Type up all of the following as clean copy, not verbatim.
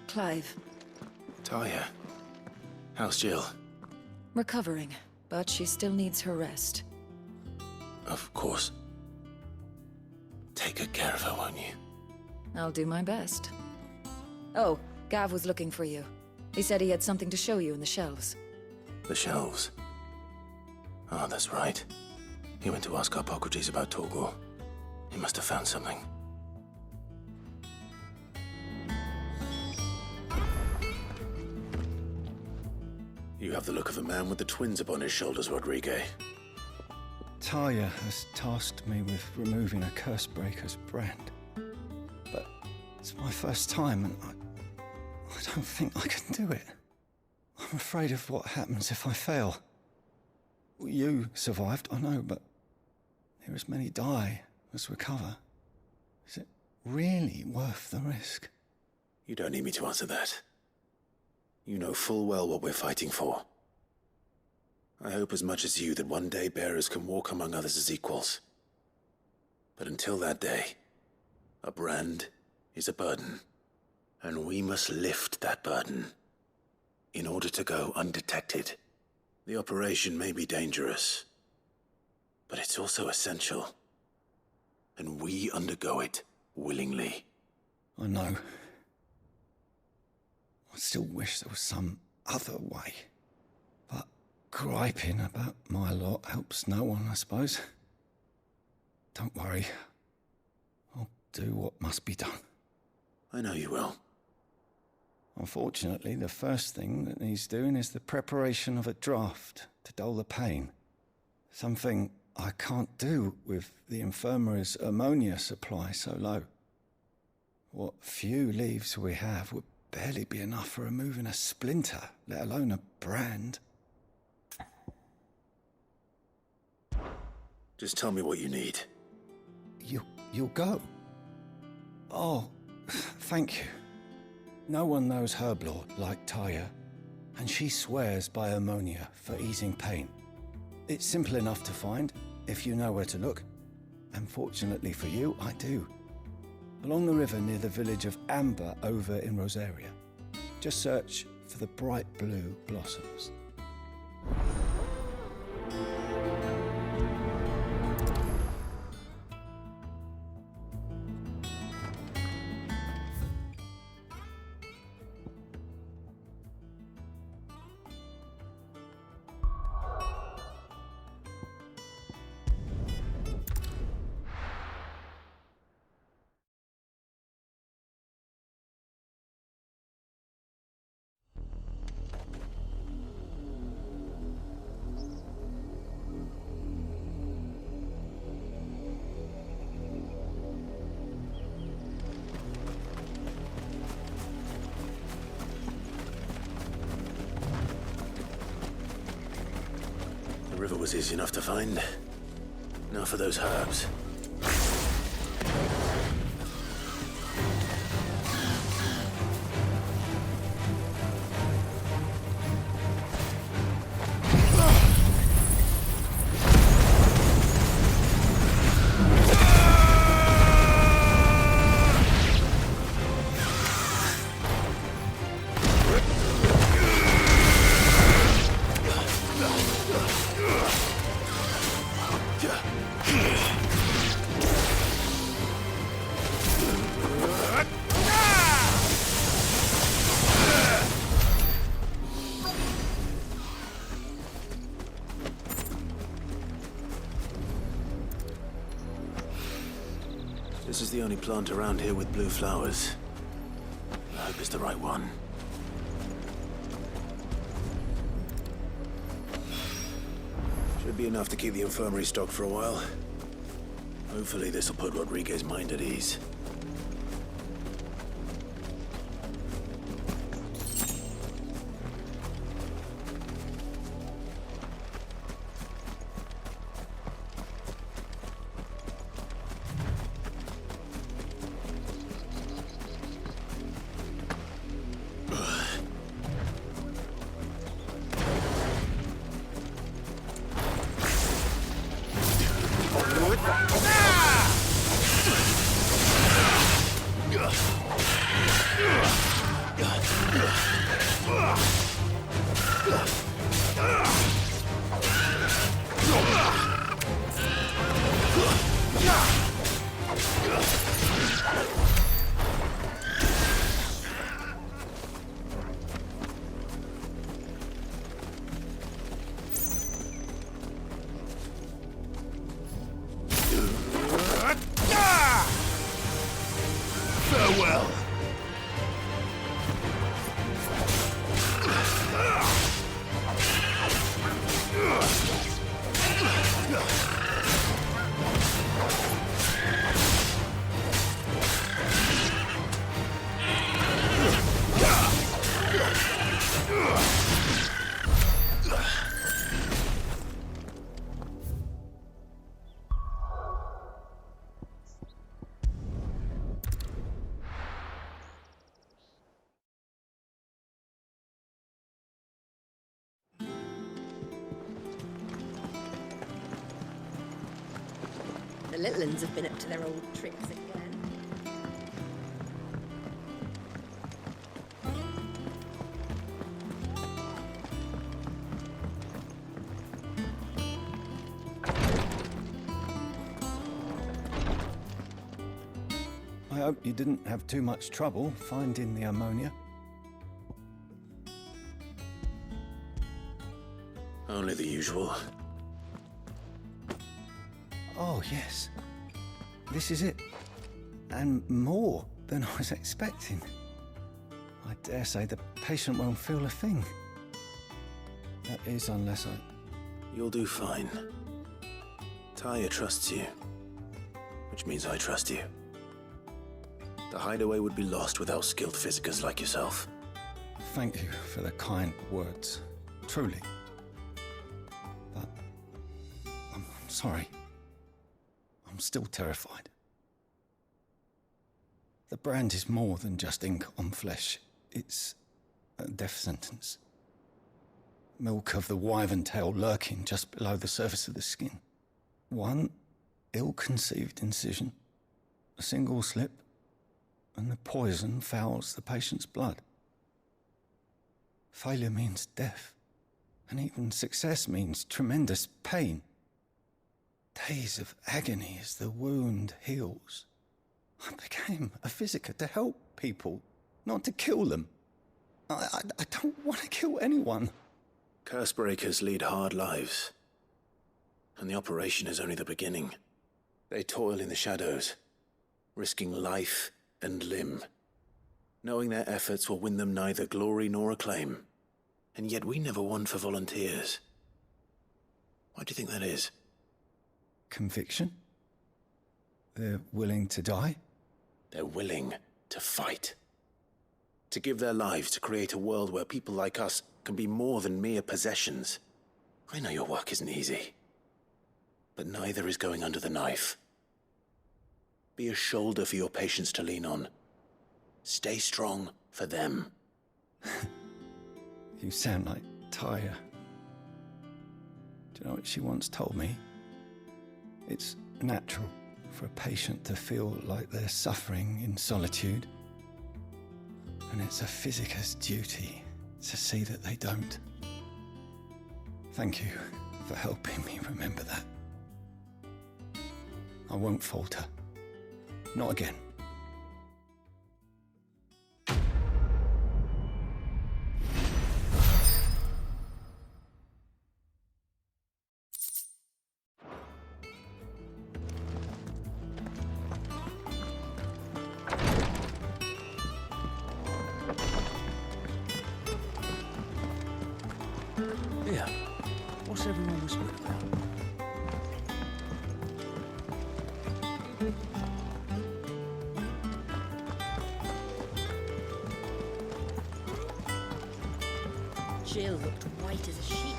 Clive. Talia. How's Jill? Recovering, but she still needs her rest. Of course. Take good care of her, won't you? I'll do my best. Oh, Gav was looking for you. He said he had something to show you in the shelves. The shelves? Oh, that's right. He went to ask Hippocrates about Torgor. He must have found something. You have the look of a man with the twins upon his shoulders, Rodrigue. Talia has tasked me with removing a Cursebreaker's brand. But it's my first time, and I don't think I can do it. I'm afraid of what happens if I fail. You survived, I know, but there as many die as recover. Is it really worth the risk? You don't need me to answer that. You know full well what we're fighting for. I hope as much as you that one day bearers can walk among others as equals. But until that day, a brand is a burden, and we must lift that burden in order to go undetected. The operation may be dangerous, but it's also essential, and we undergo it willingly. I know. I still wish there was some other way. But griping about my lot helps no one, I suppose. Don't worry. I'll do what must be done. I know you will. Unfortunately, the first thing that needs doing is the preparation of a draft to dull the pain. Something I can't do with the infirmary's ammonia supply so low. What few leaves we have would barely be enough for removing a splinter, let alone a brand. Just tell me what you need. You'll go? Oh, thank you. No one knows Herblord like Talia, and she swears by ammonia for easing pain. It's simple enough to find, if you know where to look. And fortunately for you, I do. Along the river near the village of Amber over in Rosaria. Just search for the bright blue blossoms. The river was easy enough to find. Now for those herbs. This is the only plant around here with blue flowers. I hope it's the right one. Should be enough to keep the infirmary stocked for a while. Hopefully this will put Rodriguez's mind at ease. Ugh! the little uns have been up to their old tricks again. I hope you didn't have too much trouble finding the ammonia. Only the usual. Oh, yes. This is it. And more than I was expecting. I dare say the patient won't feel a thing. That is, unless I... You'll do fine. Taya trusts you, which means I trust you. The hideaway would be lost without skilled physicists like yourself. Thank you for the kind words. Truly. But... I'm sorry. I'm still terrified. The brand is more than just ink on flesh. It's a death sentence. Milk of the wyvern tail lurking just below the surface of the skin. One ill-conceived incision, a single slip, and the poison fouls the patient's blood. Failure means death, and even success means tremendous pain. Days of agony as the wound heals. I became a physiker to help people, not to kill them. I don't want to kill anyone. Cursebreakers lead hard lives, and the operation is only the beginning. They toil in the shadows, risking life and limb, knowing their efforts will win them neither glory nor acclaim. And yet we never won for volunteers. Why do you think that is? Conviction? They're willing to die? They're willing to fight. To give their lives to create a world where people like us can be more than mere possessions. I know your work isn't easy, but neither is going under the knife. Be a shoulder for your patients to lean on. Stay strong for them. You sound like Taya. Do you know what she once told me? It's natural for a patient to feel like they're suffering in solitude. And it's a physiker's duty to see that they don't. Thank you for helping me remember that. I won't falter. Not again. Yeah. What's everyone whispering about? Jill looked white as a sheet.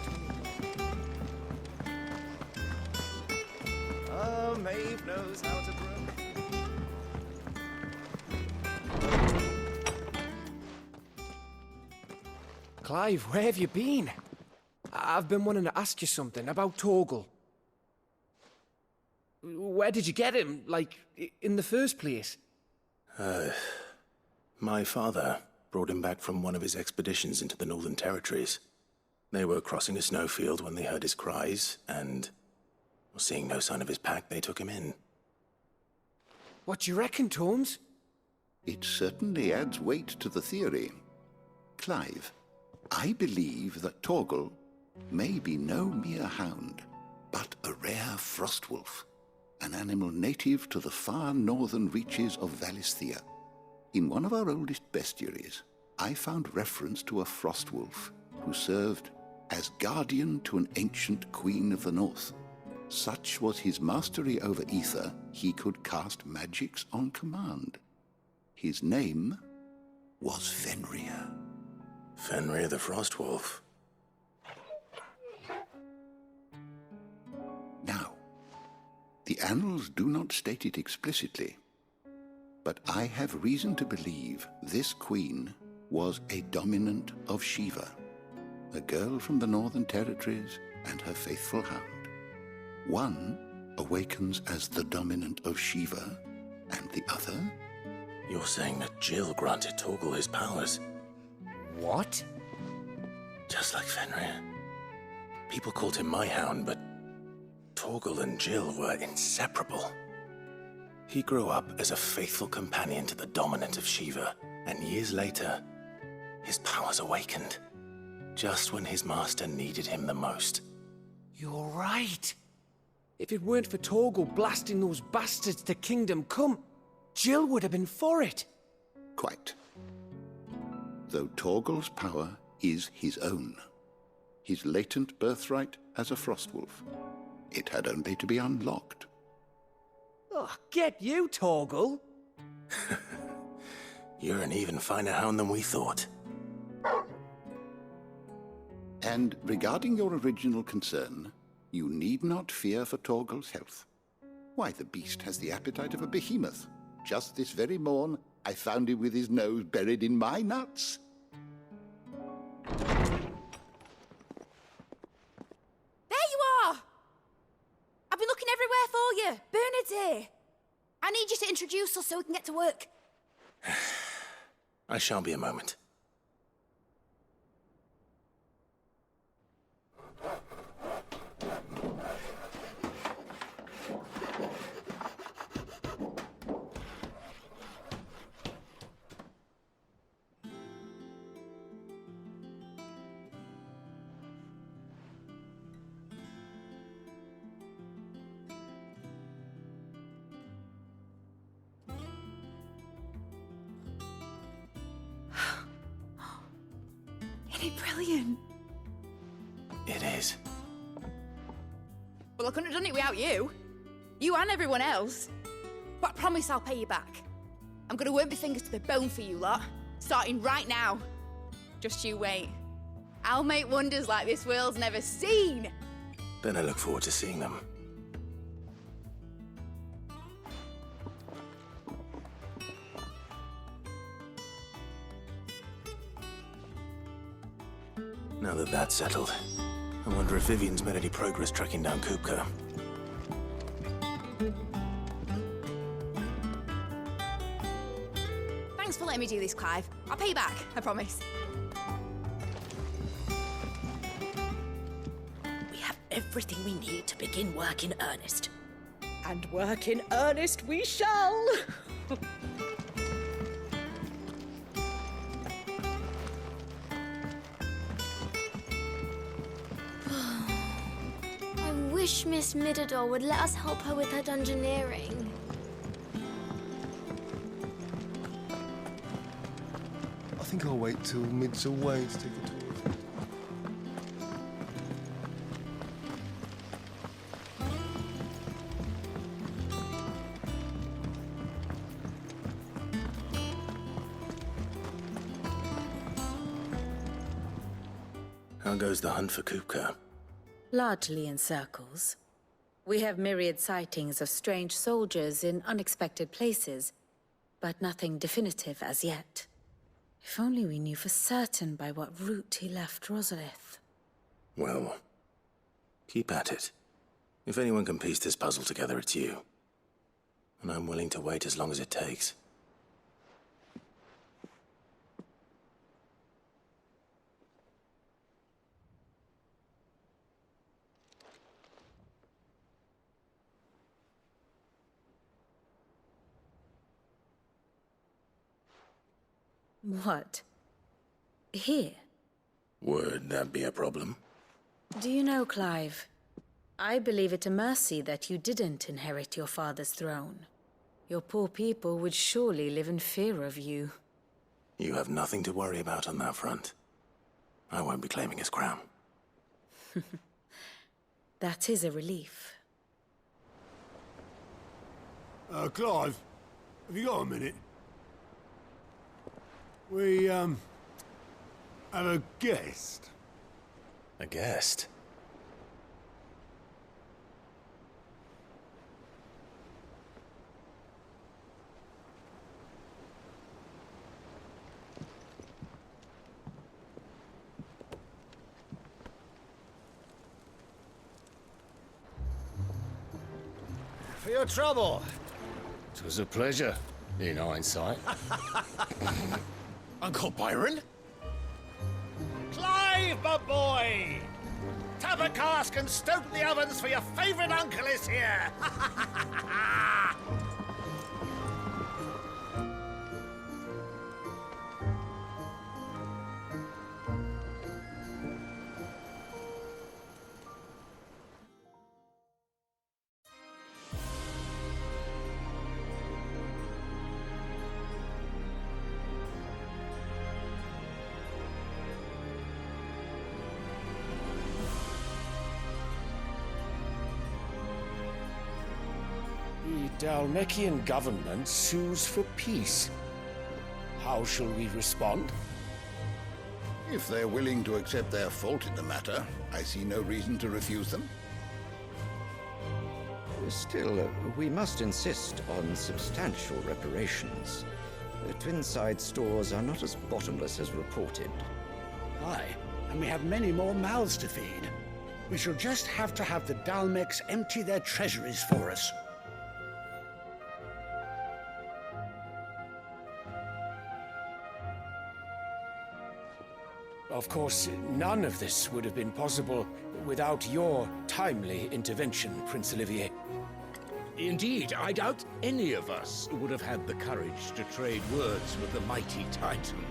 Oh, Maeve knows how to brew. Clive, where have you been? I've been wanting to ask you something about Torgal. Where did you get him, like, in the first place? My father brought him back from one of his expeditions into the Northern Territories. They were crossing a snowfield when they heard his cries, and, seeing no sign of his pack, they took him in. What do you reckon, Tomes? It certainly adds weight to the theory. Clive, I believe that Torgal may be no mere hound, but a rare frostwolf, an animal native to the far northern reaches of Valisthea. In one of our oldest bestiaries, I found reference to a frostwolf who served as guardian to an ancient queen of the north. Such was his mastery over ether, he could cast magics on command. His name was Fenrir. Fenrir the Frostwolf. Now, the annals do not state it explicitly, but I have reason to believe this queen was a dominant of Shiva, a girl from the Northern Territories and her faithful hound. One awakens as the dominant of Shiva, and the other? You're saying that Jill granted Torgal his powers, What? just like Fenrir. People called him my hound, but Torgal and Jill were inseparable. He grew up as a faithful companion to the dominant of Shiva, and years later, his powers awakened, just when his master needed him the most. You're right. If it weren't for Torgal blasting those bastards to Kingdom Come, Jill would have been for it. Quite. Though Torgal's power is his own, his latent birthright as a Frostwolf. It had only to be unlocked. Oh, get you, Torgal. You're an even finer hound than we thought. And regarding your original concern, you need not fear for Torgal's health. Why, the beast has the appetite of a behemoth. Just this very morn, I found him with his nose buried in my nuts. There you are! I've been looking everywhere for you. Bernard's here. I need you to introduce us so we can get to work. I shan't be a moment. Isn't it brilliant? It is. Well, I couldn't have done it without you. You and everyone else. But I promise I'll pay you back. I'm gonna work my fingers to the bone for you lot, starting right now. Just you wait. I'll make wonders like this world's never seen. Then I look forward to seeing them. Now that that's settled, I wonder if Vivian's made any progress tracking down Kupka. Thanks for letting me do this, Clive. I'll pay you back, I promise. We have everything we need to begin work in earnest. And work in earnest we shall. I wish Miss Midador would let us help her with her dungeoneering. I think I'll wait till Mid's away to take a tour. How goes the hunt for Kupka? Largely in circles. We have myriad sightings of strange soldiers in unexpected places, but nothing definitive as yet. If only we knew for certain by what route he left Rosalith. Well, keep at it. If anyone can piece this puzzle together, it's you. And I'm willing to wait as long as it takes. What? Here? Would that be a problem? Do you know, Clive, I believe it a mercy that you didn't inherit your father's throne. Your poor people would surely live in fear of you. You have nothing to worry about on that front. I won't be claiming his crown. That is a relief. Clive, have you got a minute? We, have a guest. A guest? for your trouble. It was a pleasure, in hindsight. Uncle Byron? Clive, my boy! Tap a cask and stoke the ovens, for your favourite uncle is here! The Dalmekian government sues for peace. How shall we respond? If they're willing to accept their fault in the matter, I see no reason to refuse them. Still, we must insist on substantial reparations. The Twinside stores are not as bottomless as reported. Aye, and we have many more mouths to feed. We shall just have to have the Dalmecs empty their treasuries for us. Of course, none of this would have been possible without your timely intervention, Prince Olivier. Indeed, I doubt any of us would have had the courage to trade words with the mighty Titan,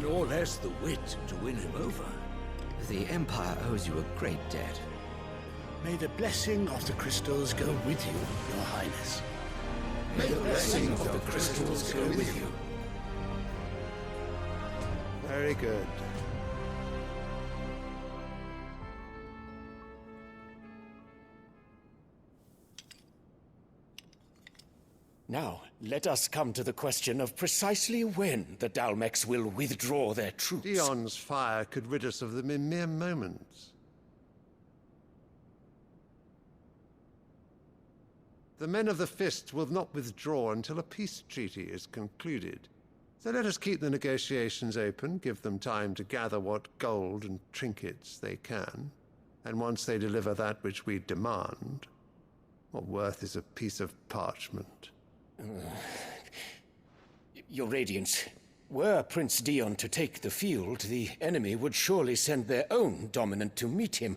nor less the wit to win him over. The Empire owes you a great debt. May the blessing of the crystals go with you, Your Highness. May the blessing of the crystals go with you. Very good. Now, let us come to the question of precisely when the Dalmecs will withdraw their troops. Dion's fire could rid us of them in mere moments. The men of the Fist will not withdraw until a peace treaty is concluded. So let us keep the negotiations open, give them time to gather what gold and trinkets they can, and once they deliver that which we demand, what worth is a piece of parchment? Your Radiance, were Prince Dion to take the field, the enemy would surely send their own dominant to meet him.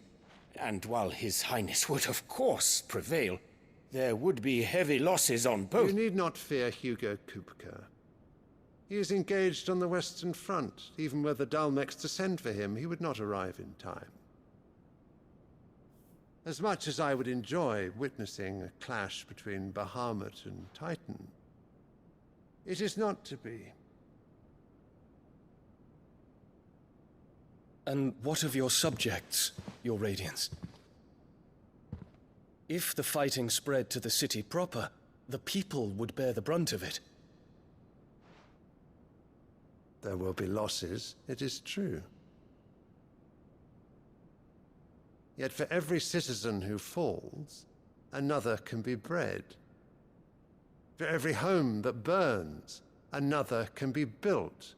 And while His Highness would of course prevail, there would be heavy losses on both. You need not fear Hugo Kupka. He is engaged on the Western Front. Even were the Dalmecs to send for him, he would not arrive in time. As much as I would enjoy witnessing a clash between Bahamut and Titan, it is not to be. And what of your subjects, Your Radiance? If the fighting spread to the city proper, the people would bear the brunt of it. There will be losses, it is true. Yet for every citizen who falls, another can be bred. For every home that burns, another can be built.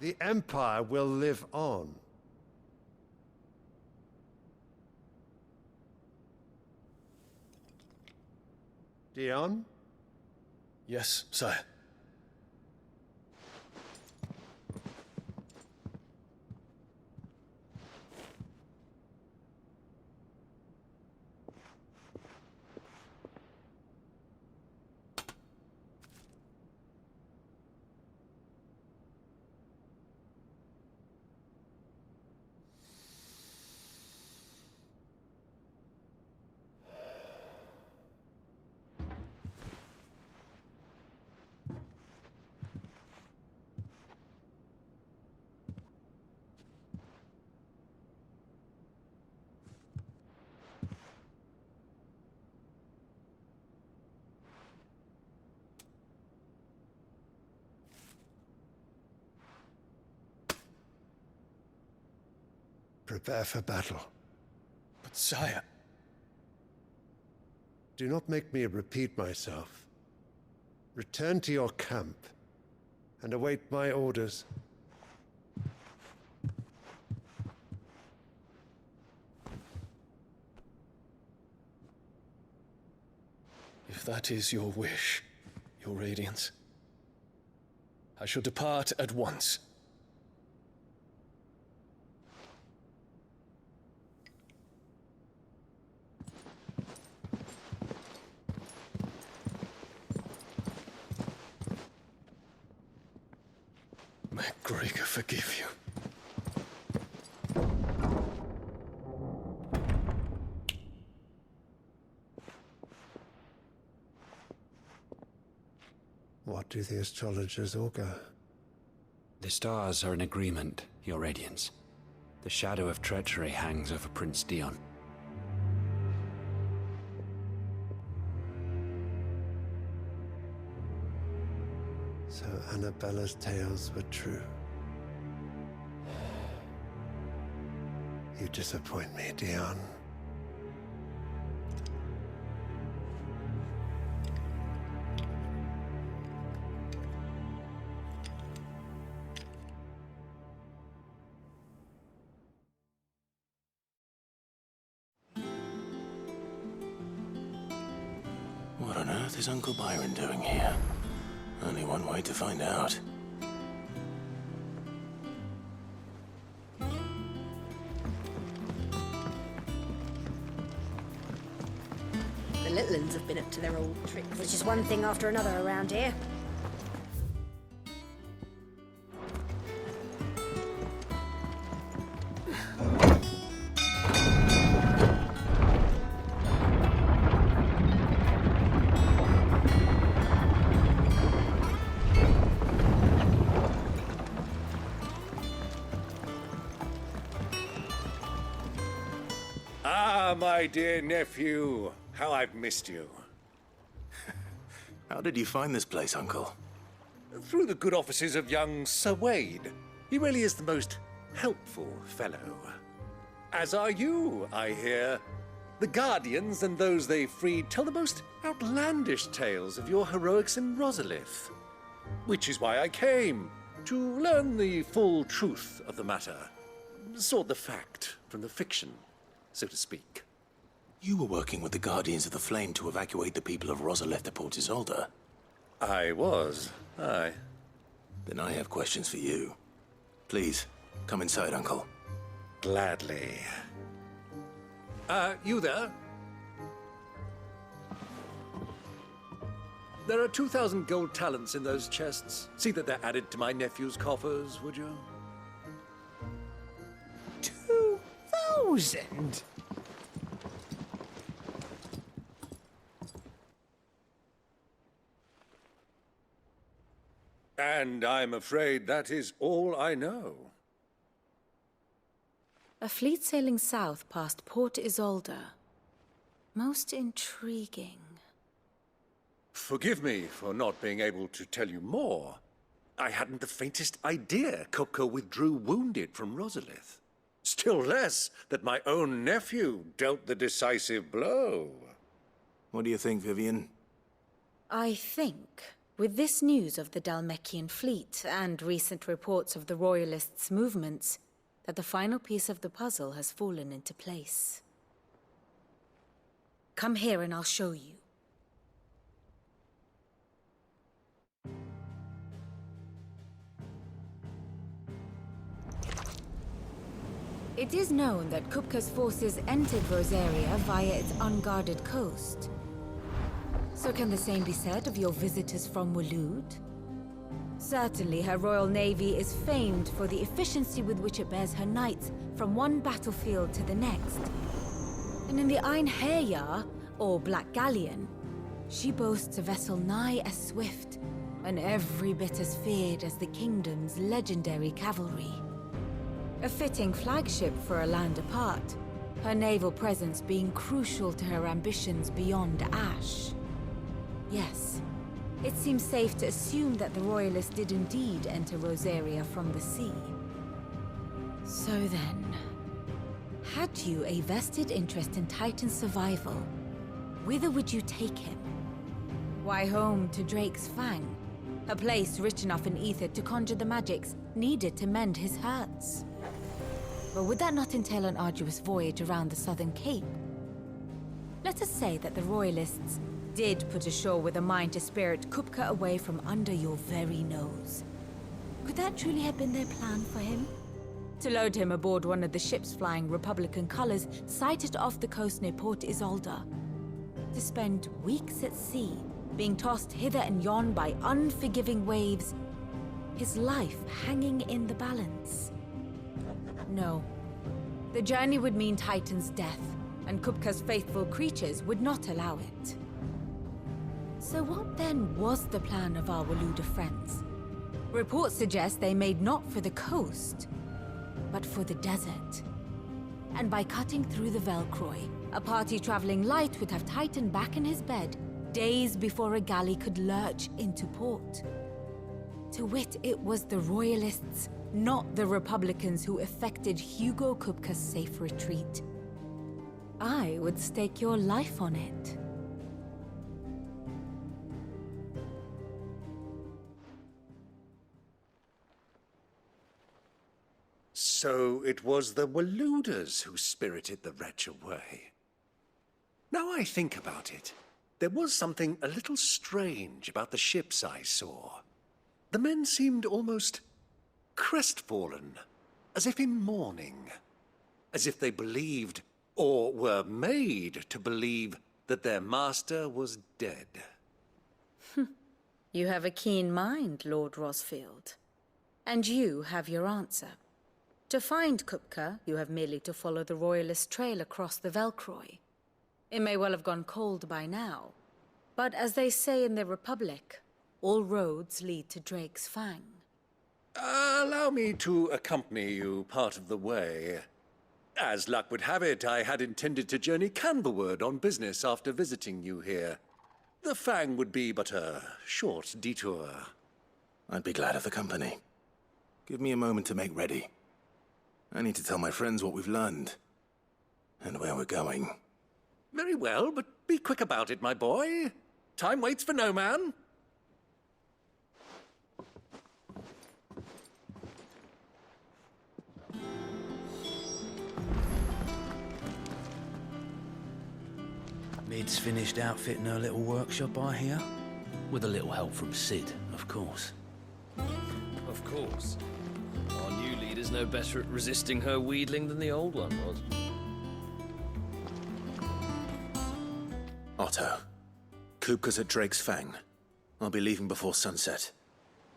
The Empire will live on. Dion? Yes, sire. Prepare for battle. But sire... Do not make me repeat myself. Return to your camp and await my orders. If that is your wish, Your Radiance, I shall depart at once. May Gregor forgive you. What do the astrologers augur? The stars are in agreement, Your Radiance. The shadow of treachery hangs over Prince Dion. So Annabella's tales were true. You disappoint me, Dion. What on earth is Uncle Byron doing here? Only one way to find out. The little uns have been up to their old tricks. Which is one thing after another around here. Ah, my dear nephew. How I've missed you. How did you find this place, Uncle? Through the good offices of young Sir Wade. He really is the most helpful fellow. As are you, I hear. The Guardians and those they freed tell the most outlandish tales of your heroics in Rosalith. Which is why I came, to learn the full truth of the matter. Sort the fact from the fiction, so to speak. You were working with the Guardians of the Flame to evacuate the people of Rosalith to Port Isolde. I was, aye. Then I have questions for you. Please, come inside, Uncle. Gladly. You there? There are 2,000 gold talents in those chests. See that they're added to my nephew's coffers, would you? 2,000? And I'm afraid that is all I know. A fleet sailing south past Port Isolde. Most intriguing. Forgive me for not being able to tell you more. I hadn't the faintest idea Kopko withdrew wounded from Rosalith. Still less that my own nephew dealt the decisive blow. What do you think, Vivian? I think, with this news of the Dhalmekian fleet and recent reports of the Royalists' movements, that the final piece of the puzzle has fallen into place. Come here and I'll show you. It is known that Kupka's forces entered Rosaria via its unguarded coast. So can the same be said of your visitors from Waloed? Certainly, her royal navy is famed for the efficiency with which it bears her knights from one battlefield to the next. And in the Einherjar, or Black Galleon, she boasts a vessel nigh as swift and every bit as feared as the kingdom's legendary cavalry. A fitting flagship for a land apart, her naval presence being crucial to her ambitions beyond Ash. Yes, it seems safe to assume that the Royalists did indeed enter Rosaria from the sea. So then, had you a vested interest in Titan's survival, whither would you take him? Why, home to Drake's Fang, a place rich enough in ether to conjure the magics needed to mend his hurts. But would that not entail an arduous voyage around the southern cape? Let us say that the Royalists did put ashore with a mind to spirit Kupka away from under your very nose. Could that truly have been their plan for him? To load him aboard one of the ships flying Republican colors sighted off the coast near Port Isolde. To spend weeks at sea, being tossed hither and yon by unforgiving waves, his life hanging in the balance. No. The journey would mean Titan's death, and Kupka's faithful creatures would not allow it. So what then was the plan of our Waluda friends? Reports suggest they made not for the coast, but for the desert. And by cutting through the Velcroy, a party traveling light would have Titan back in his bed days before a galley could lurch into port. To wit, it was the Royalists, not the Republicans, who effected Hugo Kupka's safe retreat. I would stake your life on it. So it was the Waludas who spirited the wretch away. Now I think about it, there was something a little strange about the ships I saw. The men seemed almost crestfallen, as if in mourning, as if they believed, or were made to believe, that their master was dead. You have a keen mind, Lord Rosfield. And you have your answer. To find Kupka, you have merely to follow the Royalist trail across the Velcroy. It may well have gone cold by now, but as they say in the Republic, all roads lead to Drake's Fang. Allow me to accompany you part of the way. As luck would have it, I had intended to journey Canberward on business after visiting you here. The Fang would be but a short detour. I'd be glad of the company. Give me a moment to make ready. I need to tell my friends what we've learned, and where we're going. Very well, but be quick about it, my boy. Time waits for no man. Mid's finished outfitting her little workshop, I hear. With a little help from Sid, of course. Of course. Our new leader's no better at resisting her wheedling than the old one was. Otto, Kupka's at Drake's Fang. I'll be leaving before sunset.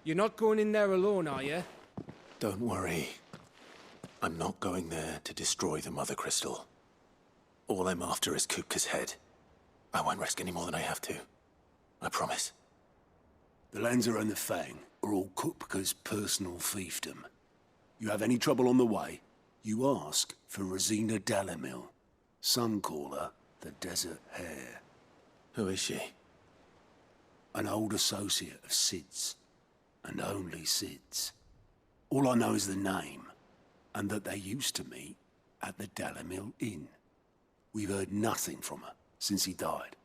You're not going in there alone, are you? Don't worry. I'm not going there to destroy the Mother Crystal. All I'm after is Kupka's head. I won't risk any more than I have to. I promise. The Lancer and the Fang are all Kupka's personal fiefdom. You have any trouble on the way, you ask for Rosina Dalamil. Some call her the Desert Hare. Who is she? An old associate of Sid's, and only Sid's. All I know is the name, and that they used to meet at the Dalamil Inn. We've heard nothing from her since he died.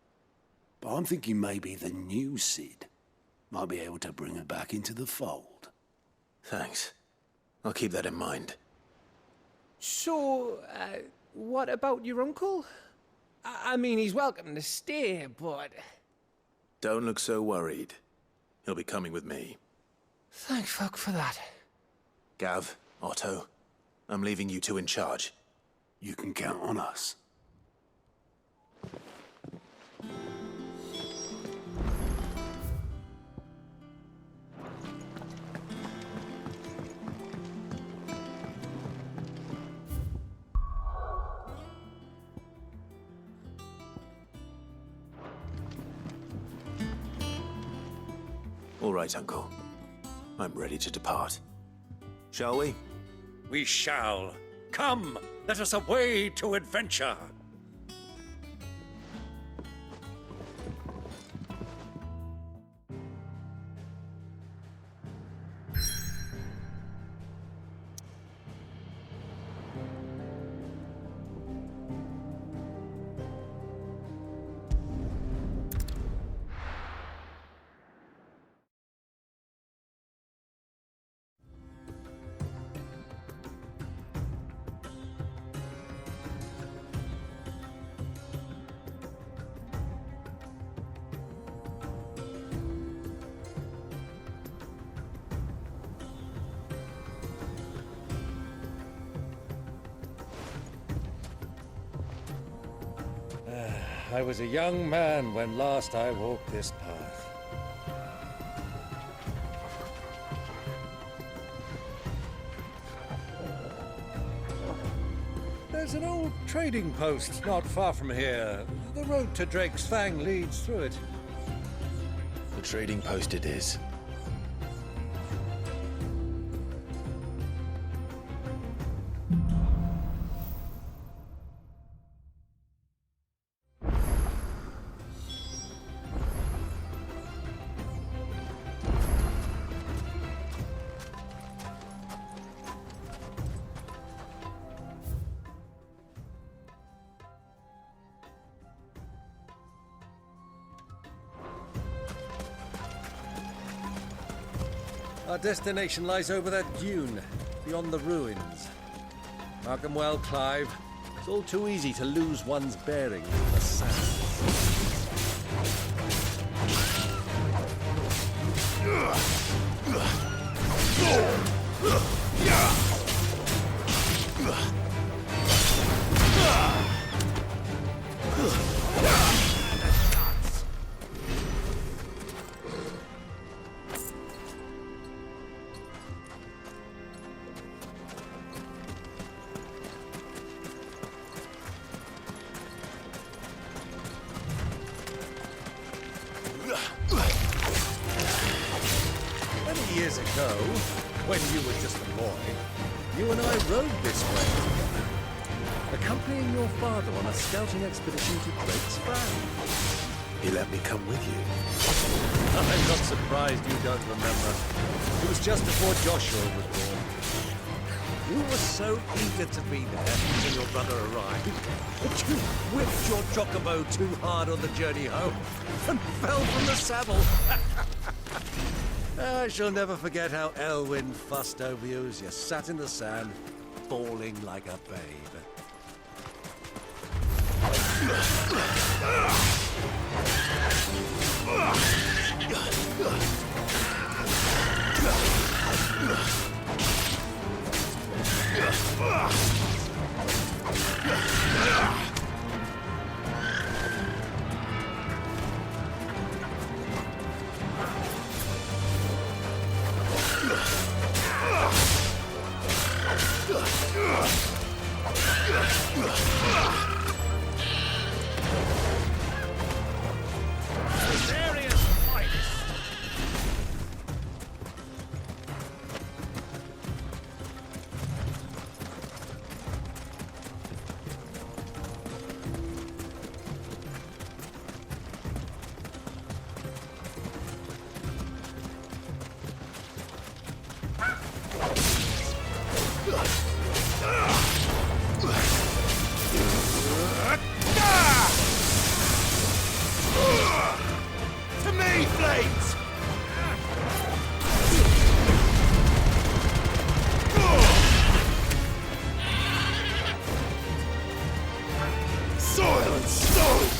But I'm thinking maybe the new Sid might be able to bring her back into the fold. Thanks. I'll keep that in mind. So, what about your uncle? I mean, he's welcome to stay, but... Don't look so worried. He'll be coming with me. Thank fuck for that. Gav, Otto, I'm leaving you two in charge. You can count on us. All right, Uncle. I'm ready to depart. Shall we? We shall. Come, let us away to adventure. I was a young man when last I walked this path. There's an old trading post not far from here. The road to Drake's Fang leads through it. The trading post it is. Our destination lies over that dune, beyond the ruins. Mark 'em well, Clive. It's all too easy to lose one's bearings in the sand. Many years ago, when you were just a boy, you and I rode this way together, accompanying your father on a scouting expedition to Drake's Fang. He let me come with you. I'm not surprised you don't remember. It was just before Joshua was born. You were so eager to be there when your brother arrived that you whipped your chocobo too hard on the journey home and fell from the saddle. I shall never forget how Elwyn fussed over you as you sat in the sand, bawling like a babe. To me, Flames! Soil and stone!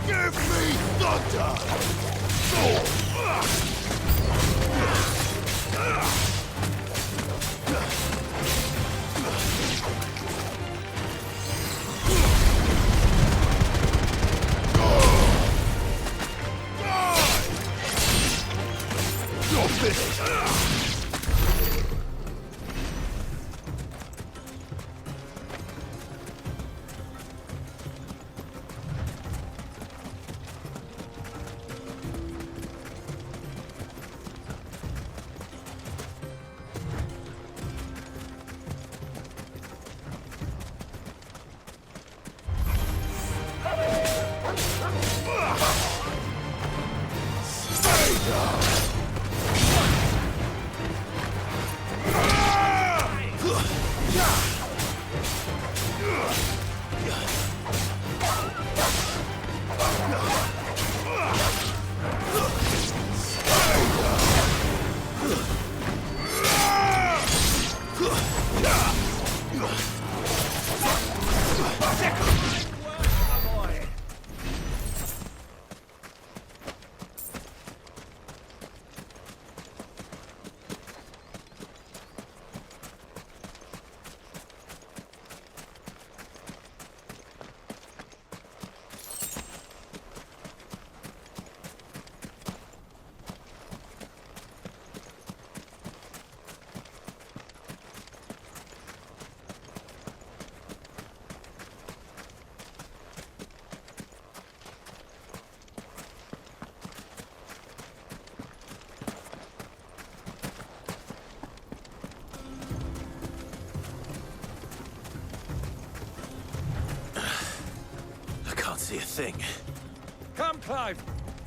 Give me thunder! You're finished! thing. Come, Clive!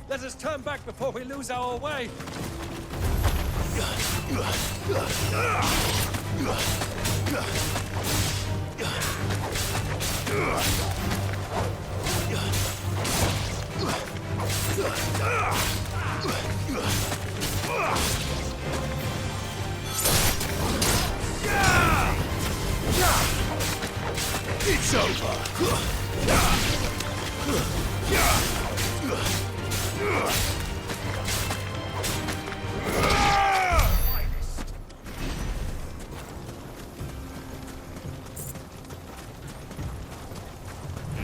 Let us turn back before we lose our way! It's over!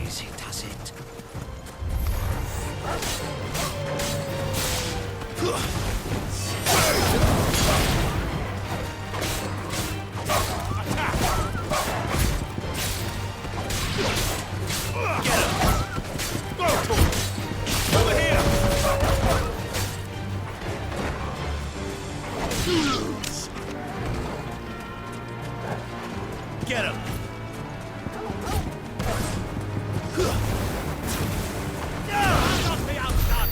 Easy does it. Get him! Not be outdone!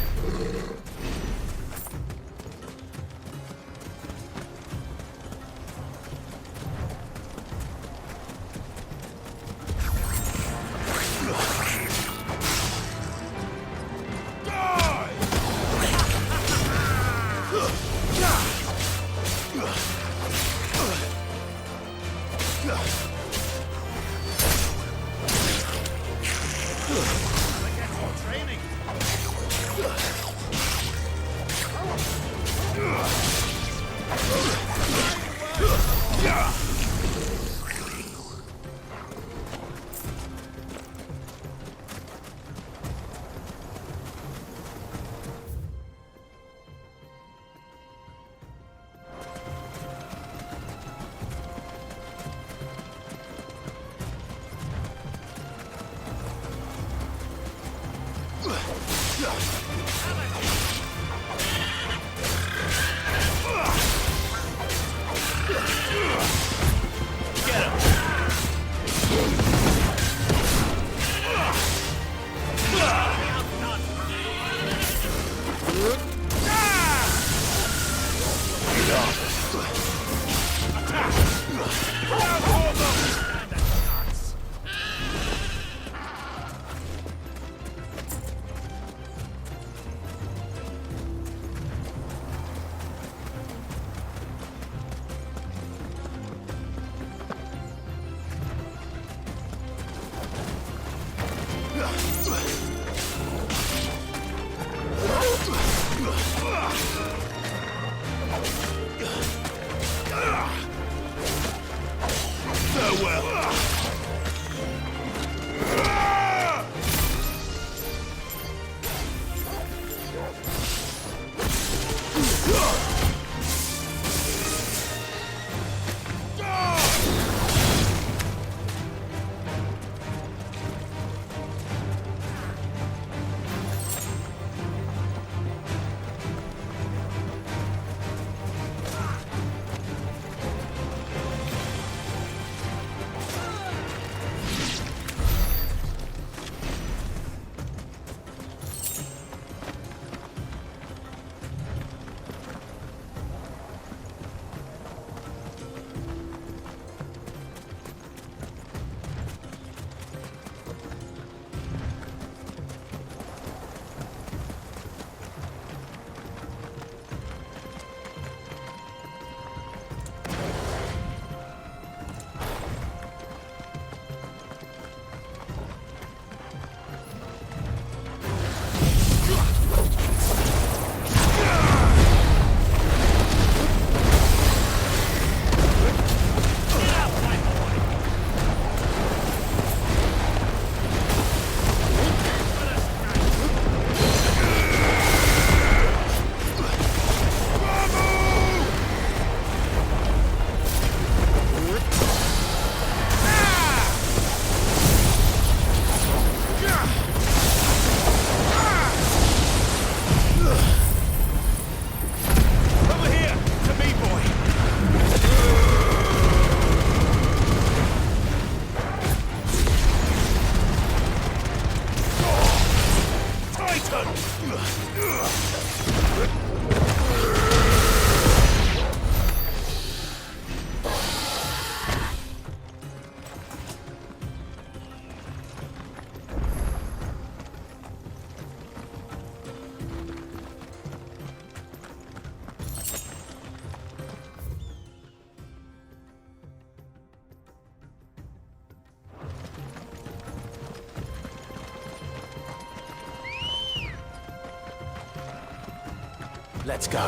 Let's go.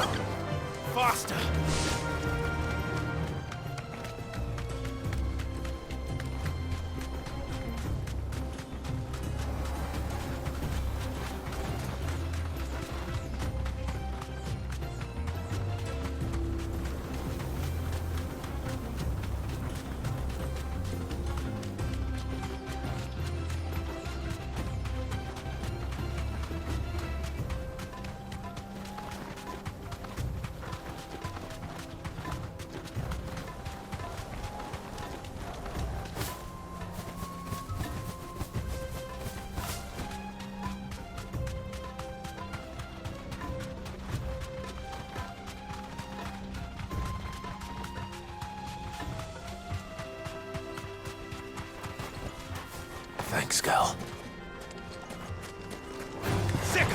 Faster! Thanks, girl. Sick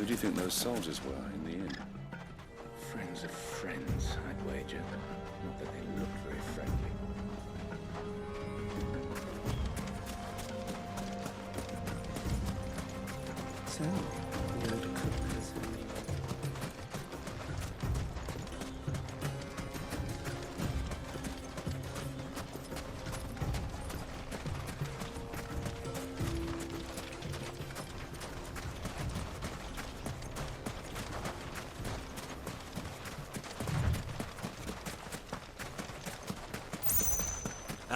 Who do you think those soldiers were in the inn? Friends of friends, I'd wager. Not that they looked very friendly. So, the older cook has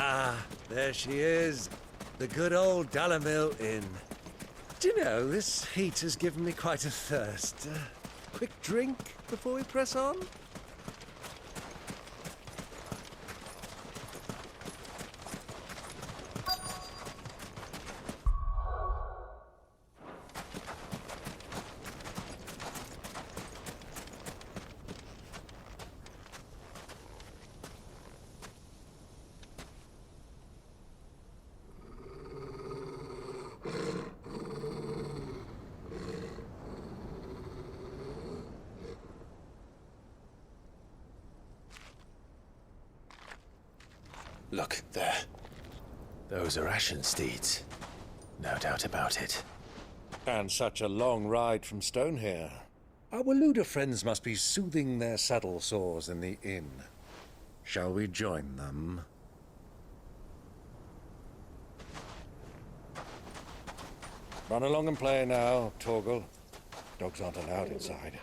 Ah, there she is. The good old Dalamil Inn. Do you know, this heat has given me quite a thirst. Quick drink before we press on? Look, there. Those are Ashen steeds. No doubt about it. And such a long ride from Stonehere. Our Waluda friends must be soothing their saddle sores in the inn. Shall we join them? Run along and play now, Torgal. Dogs aren't allowed inside.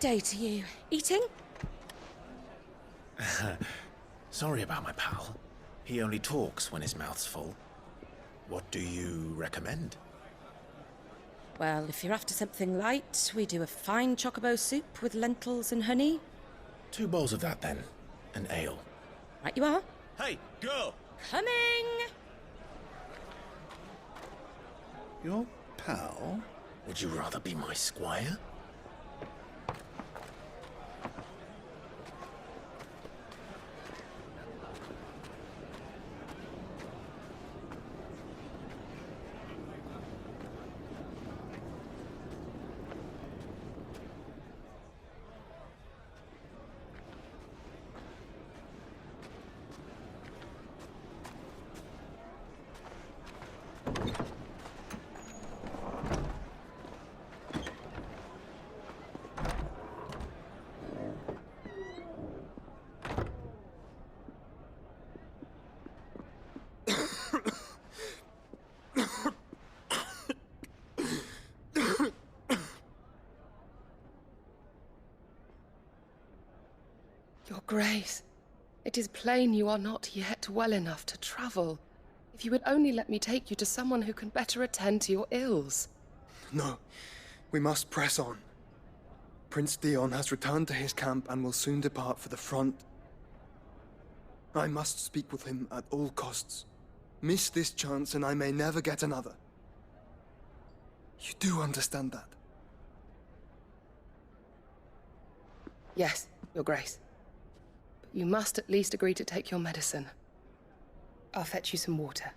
day to you. Eating? Sorry about my pal. He only talks when his mouth's full. What do you recommend? Well, if you're after something light, we do a fine chocobo soup with lentils and honey. 2 bowls of that, then. An ale. Right you are. Hey, girl! Coming! Your pal? Would you rather be my squire? Your Grace, it is plain you are not yet well enough to travel. If you would only let me take you to someone who can better attend to your ills. No, we must press on. Prince Dion has returned to his camp and will soon depart for the front. I must speak with him at all costs. Miss this chance and I may never get another. You do understand that? Yes, Your Grace. But you must at least agree to take your medicine. I'll fetch you some water.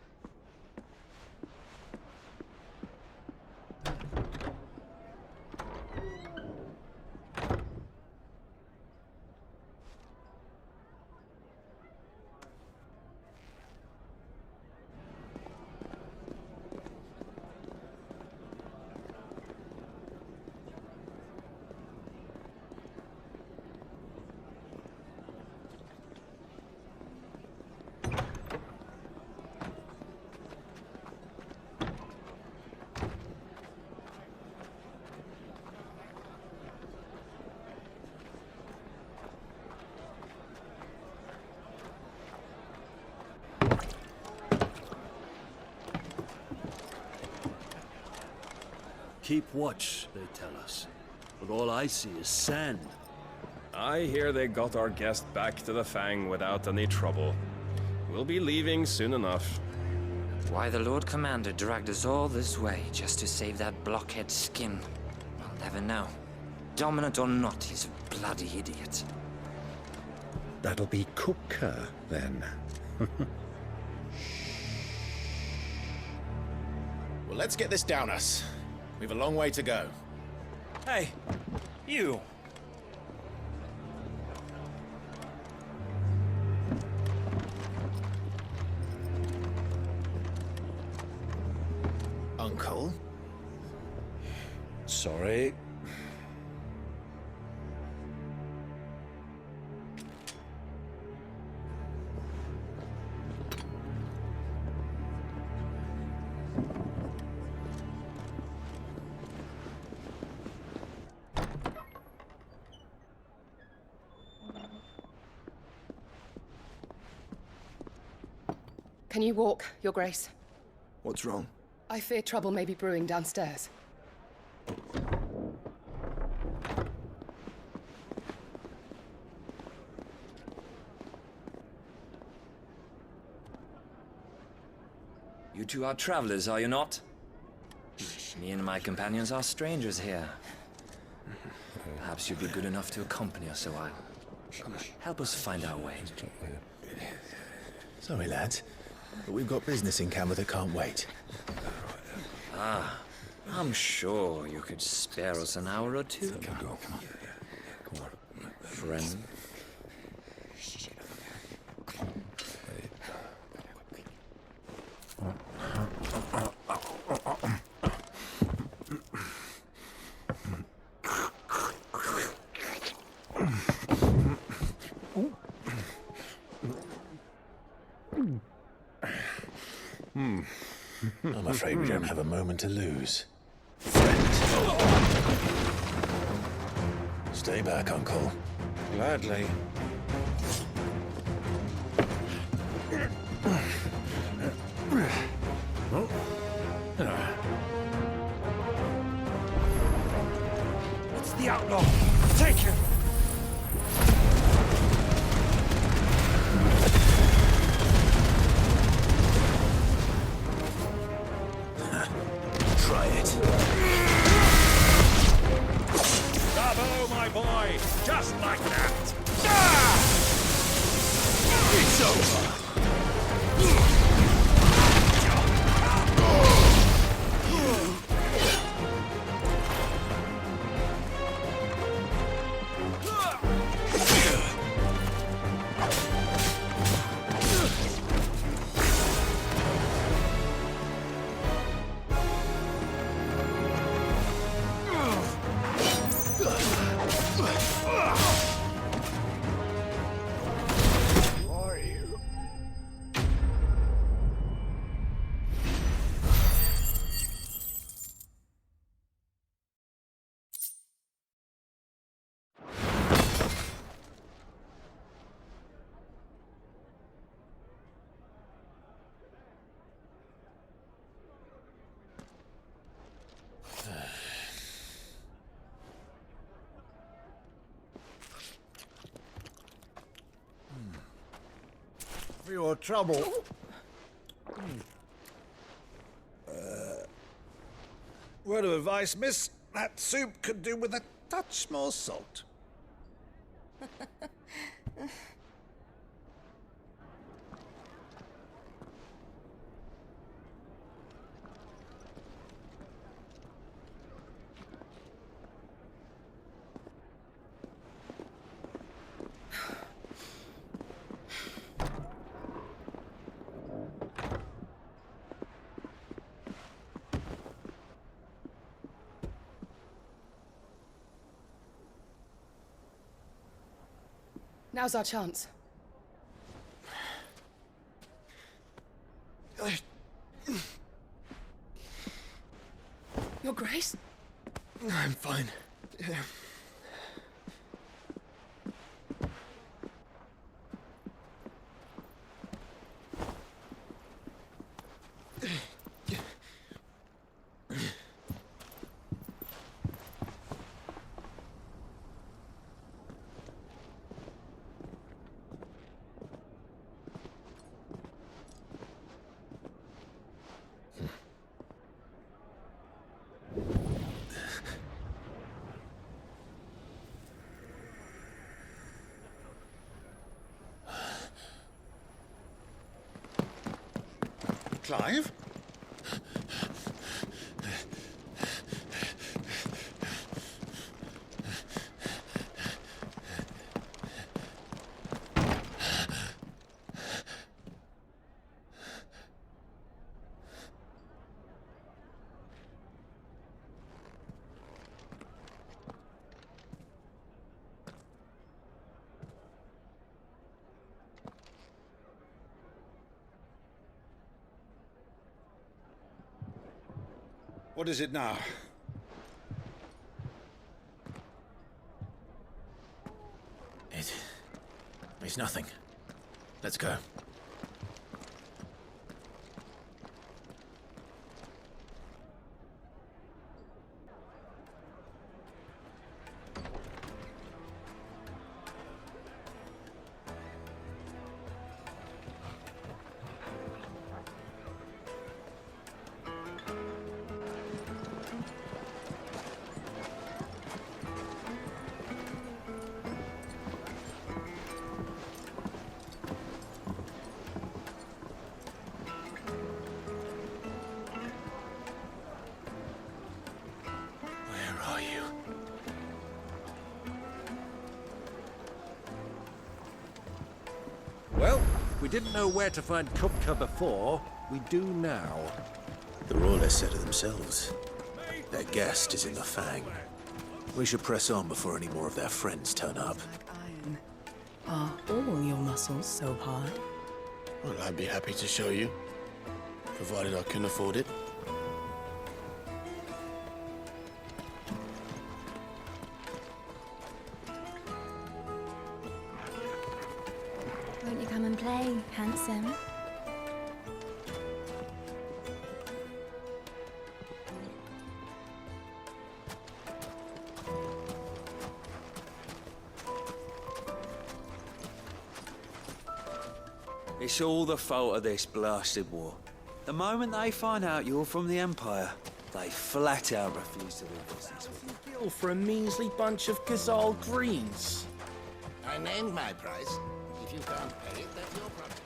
Keep watch, they tell us. But all I see is sand. I hear they got our guest back to the Fang without any trouble. We'll be leaving soon enough. Why the Lord Commander dragged us all this way just to save that blockhead skin, I'll never know. Dominant or not, he's a bloody idiot. That'll be Kupka, then. Well, let's get this down us. We've a long way to go. Hey, you! Uncle? Sorry. Can you walk, Your Grace? What's wrong? I fear trouble may be brewing downstairs. You two are travelers, are you not? Me and my companions are strangers here. Perhaps you'd be good enough to accompany us a while. Help us find our way. Sorry, lads, but we've got business in camera that can't wait. Ah, I'm sure you could spare us an hour or two. Come on. Friend. I'm afraid we don't have a moment to lose. Stay back, Uncle. Gladly. It's the outlaw! Take him! Try it. Bravo, my boy! Just like that! It's over. For your trouble. Word of advice, miss. That soup could do with a touch more salt. Now's our chance. Your Grace? I'm fine. Clive? What is it now? It's nothing. Let's go. Well, we didn't know where to find Kupka before. We do now. The Royalists said it themselves. Their guest is in the Fang. We should press on before any more of their friends turn up. Are all your muscles so hard? Well, I'd be happy to show you, provided I can afford it. play, handsome. It's all the fault of this blasted war. The moment they find out you're from the Empire, they flat out refuse to do business with you. Bill for a measly bunch of Gazal greens. I named my price. If you can't pay it, that's your problem.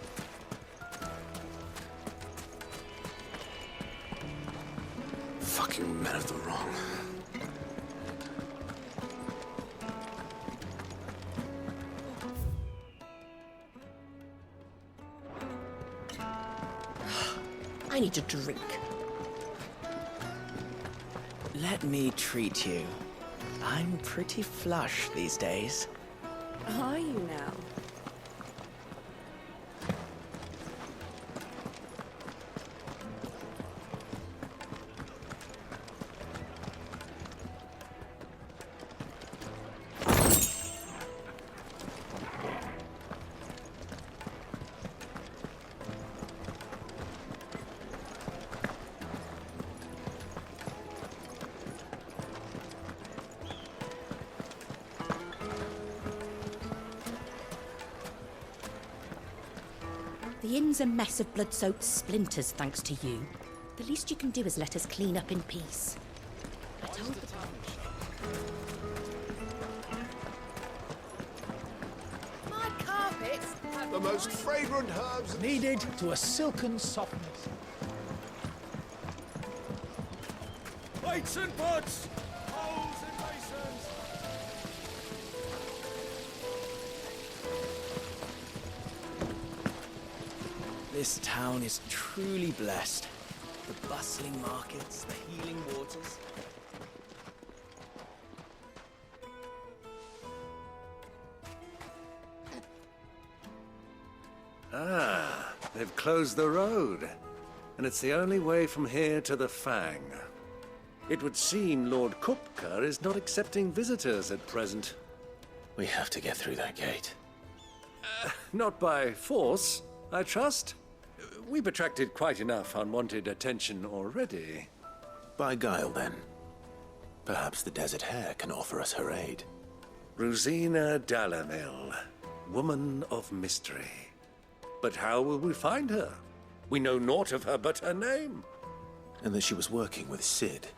Fucking men of the wrong. I need a drink. Let me treat you. I'm pretty flush these days. Are you now? The inn's a mess of blood-soaked splinters, thanks to you. The least you can do is let us clean up in peace. I told the My carpets have The most fragrant herbs needed to a silken softness. Weights and pots! Holes and basins! This town is truly blessed. The bustling markets, the healing waters. Ah, they've closed the road. And it's the only way from here to the Fang. It would seem Lord Kupka is not accepting visitors at present. We have to get through that gate. Not by force, I trust. We've attracted quite enough unwanted attention already. By guile, then. Perhaps the Desert Hare can offer us her aid. Rosina Dalamil, woman of mystery. But how will we find her? We know naught of her but her name. And that she was working with Cid.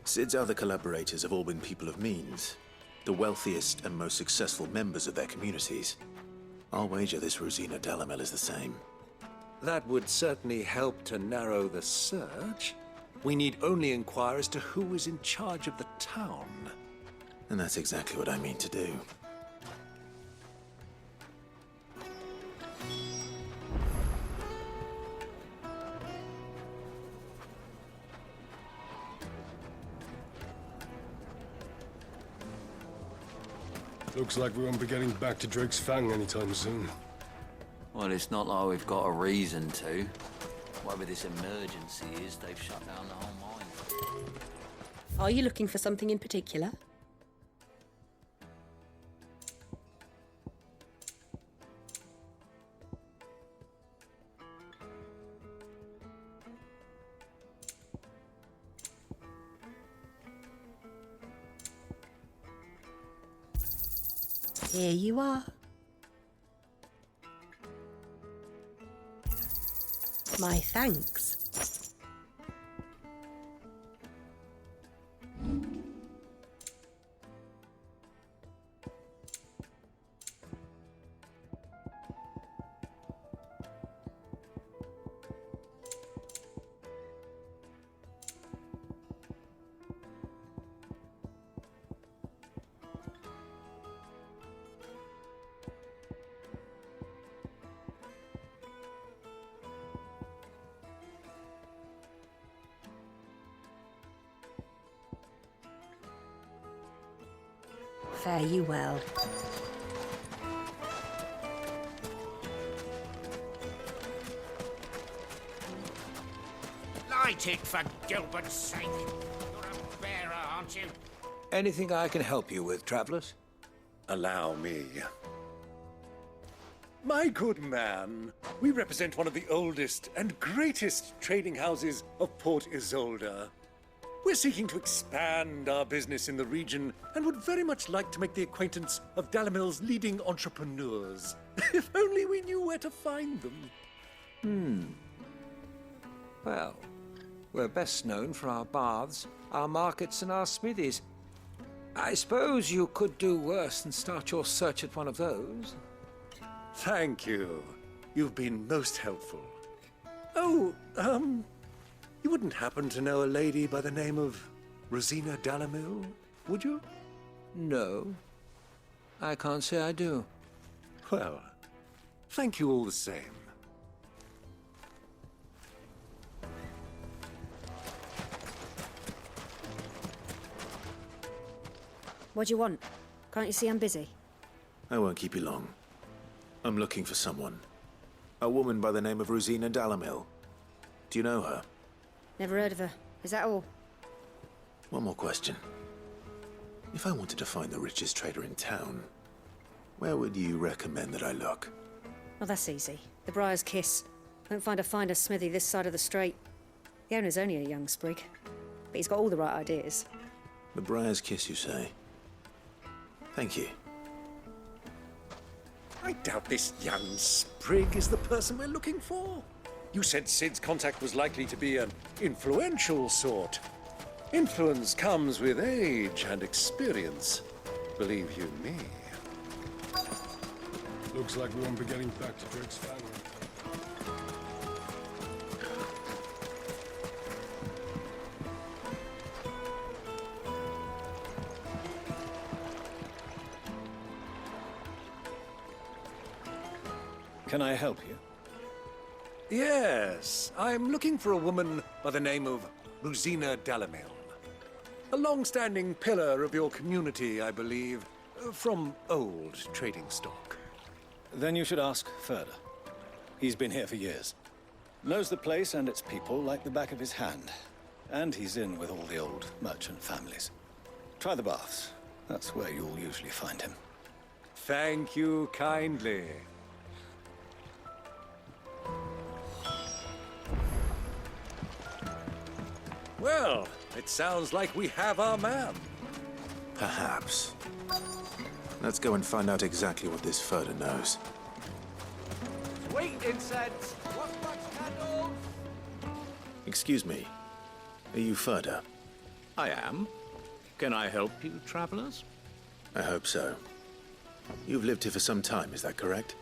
Cid's other collaborators have all been people of means, the wealthiest and most successful members of their communities. I'll wager this Rosina Dalamil is the same. That would certainly help to narrow the search. We need only inquire as to who is in charge of the town. And that's exactly what I mean to do. Looks like we won't be getting back to Drake's Fang anytime soon. Well, it's not like we've got a reason to. Whatever this emergency is, they've shut down the whole mine. Are you looking for something in particular? Here you are. My thanks. Fare you well. Light it, for Gilbert's sake. You're a bearer, aren't you? Anything I can help you with, travelers? Allow me. My good man, we represent one of the oldest and greatest trading houses of Port Isolde. We're seeking to expand our business in the region and would very much like to make the acquaintance of Dalamil's leading entrepreneurs. If only we knew where to find them. Well, we're best known for our baths, our markets, and our smithies. I suppose you could do worse than start your search at one of those. Thank you. You've been most helpful. Oh, you wouldn't happen to know a lady by the name of Rosina Dalamil, would you? No. I can't say I do. Well, thank you all the same. What do you want? Can't you see I'm busy? I won't keep you long. I'm looking for someone. A woman by the name of Rosina Dalamil. Do you know her? Never heard of her. Is that all? One more question. If I wanted to find the richest trader in town, where would you recommend that I look? Oh, that's easy. The Briar's Kiss. Won't find a finer smithy this side of the strait. The owner's only a young sprig, but he's got all the right ideas. The Briar's Kiss, you say? Thank you. I doubt this young sprig is the person we're looking for. You said Sid's contact was likely to be an influential sort. Influence comes with age and experience. Believe you me. Looks like we won't be getting back to Drake's Fang. Can I help you? Yes, I'm looking for a woman by the name of Rosina Dalamil. A long-standing pillar of your community, I believe, from old trading stock. Then you should ask Further. He's been here for years. Knows the place and its people like the back of his hand. And he's in with all the old merchant families. Try the baths. That's where you'll usually find him. Thank you kindly. Well, it sounds like we have our man. Perhaps. Let's go and find out exactly what this Further knows. Sweet incense! What much candles? Excuse me. Are you Further? I am. Can I help you, travelers? I hope so. You've lived here for some time, is that correct?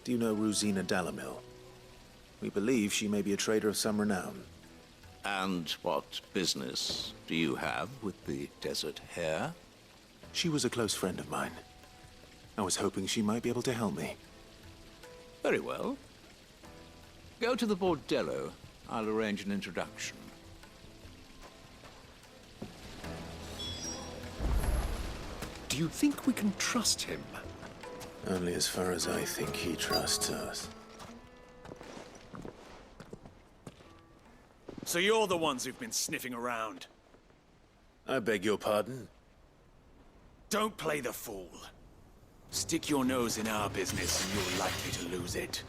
Do you know Rosina Dalamil? We believe she may be a trader of some renown. And what business do you have with the Desert Hare? She was a close friend of mine. I was hoping she might be able to help me. Very well. Go to the bordello. I'll arrange an introduction. Do you think we can trust him? Only as far as I think he trusts us. So you're the ones who've been sniffing around. I beg your pardon? Don't play the fool. Stick your nose in our business and you're likely to lose it.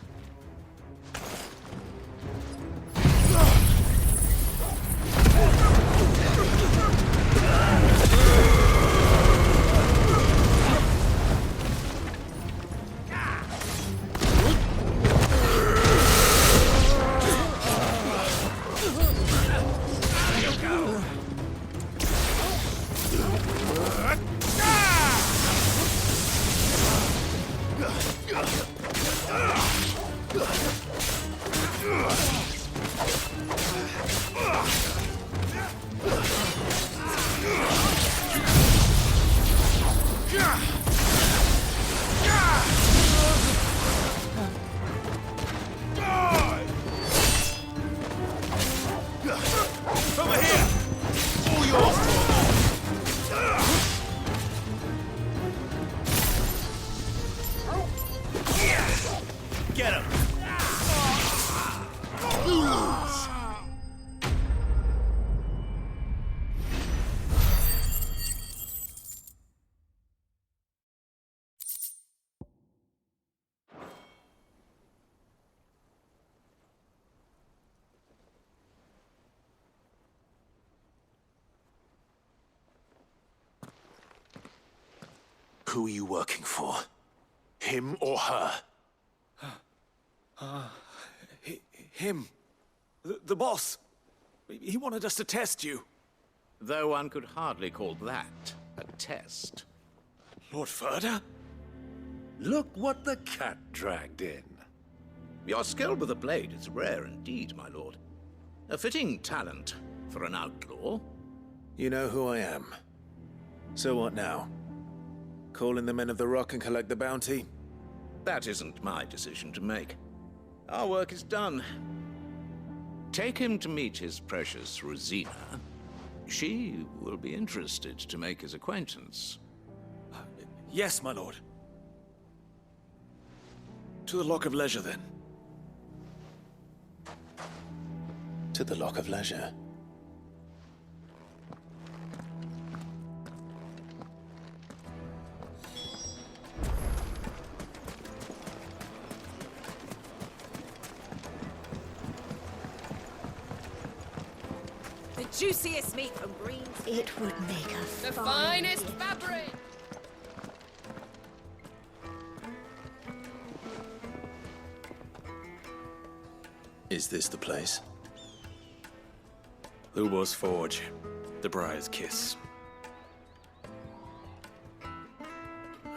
Who are you working for? Him or her? Him. The boss. He wanted us to test you. Though one could hardly call that a test. Lord Ferda? Look what the cat dragged in. Your skill with the blade is rare indeed, my lord. A fitting talent for an outlaw. You know who I am. So what now? Call in the Men of the Rock and collect the bounty? That isn't my decision to make. Our work is done. Take him to meet his precious Rosina. She will be interested to make his acquaintance. Yes, my lord. To the Lock of Leisure, then. To the Lock of Leisure. The juiciest meat from green. It would make a The fine finest fabric! Is this the place? Lubor's Forge. The Briar's Kiss.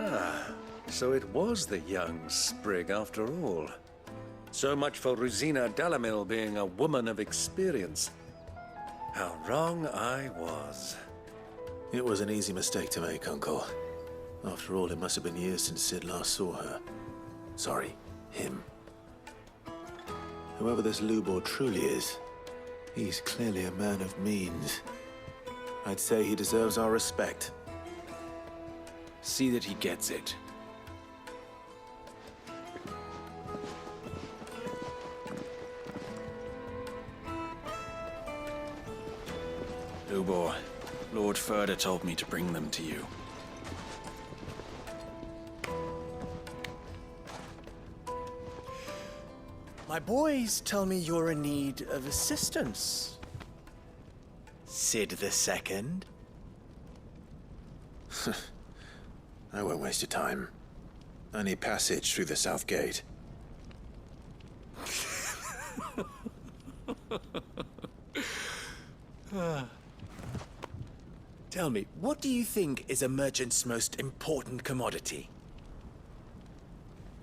Ah, so it was the young sprig after all. So much for Rosina Dalamil being a woman of experience. How wrong I was. It was an easy mistake to make, Uncle. After all, it must have been years since Sid last saw her. Sorry, him. Whoever this Lubor truly is, he's clearly a man of means. I'd say he deserves our respect. See that he gets it. Lubor, Lord Ferda told me to bring them to you. My boys tell me you're in need of assistance. Sid II? I won't waste your time. I need passage through the south gate. Tell me, what do you think is a merchant's most important commodity?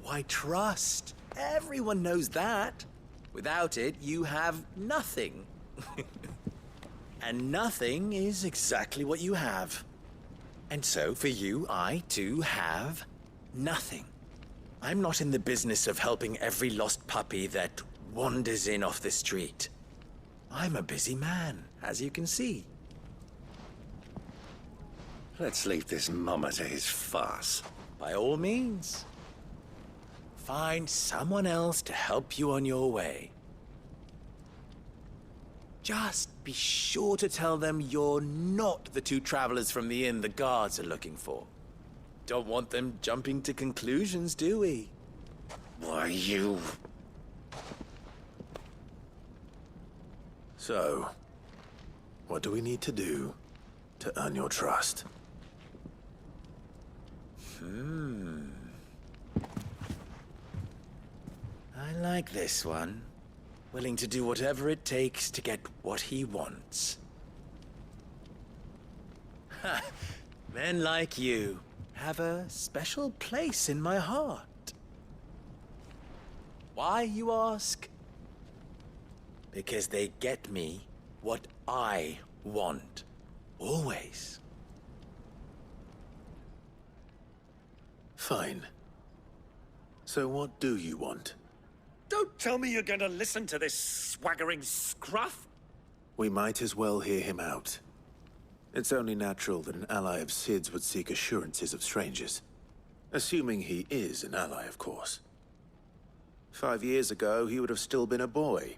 Why, trust. Everyone knows that. Without it, you have nothing. And nothing is exactly what you have. And so, for you, I, too, have nothing. I'm not in the business of helping every lost puppy that wanders in off the street. I'm a busy man, as you can see. Let's leave this mummer to his farce. By all means. Find someone else to help you on your way. Just be sure to tell them you're not the two travelers from the inn the guards are looking for. Don't want them jumping to conclusions, do we? Why, you... So, what do we need to do to earn your trust? I like this one. Willing to do whatever it takes to get what he wants. Ha! Men like you have a special place in my heart. Why, you ask? Because they get me what I want. Always. Fine. So what do you want? Don't tell me you're going to listen to this swaggering scruff! We might as well hear him out. It's only natural that an ally of Sid's would seek assurances of strangers. Assuming he is an ally, of course. 5 years ago, he would have still been a boy.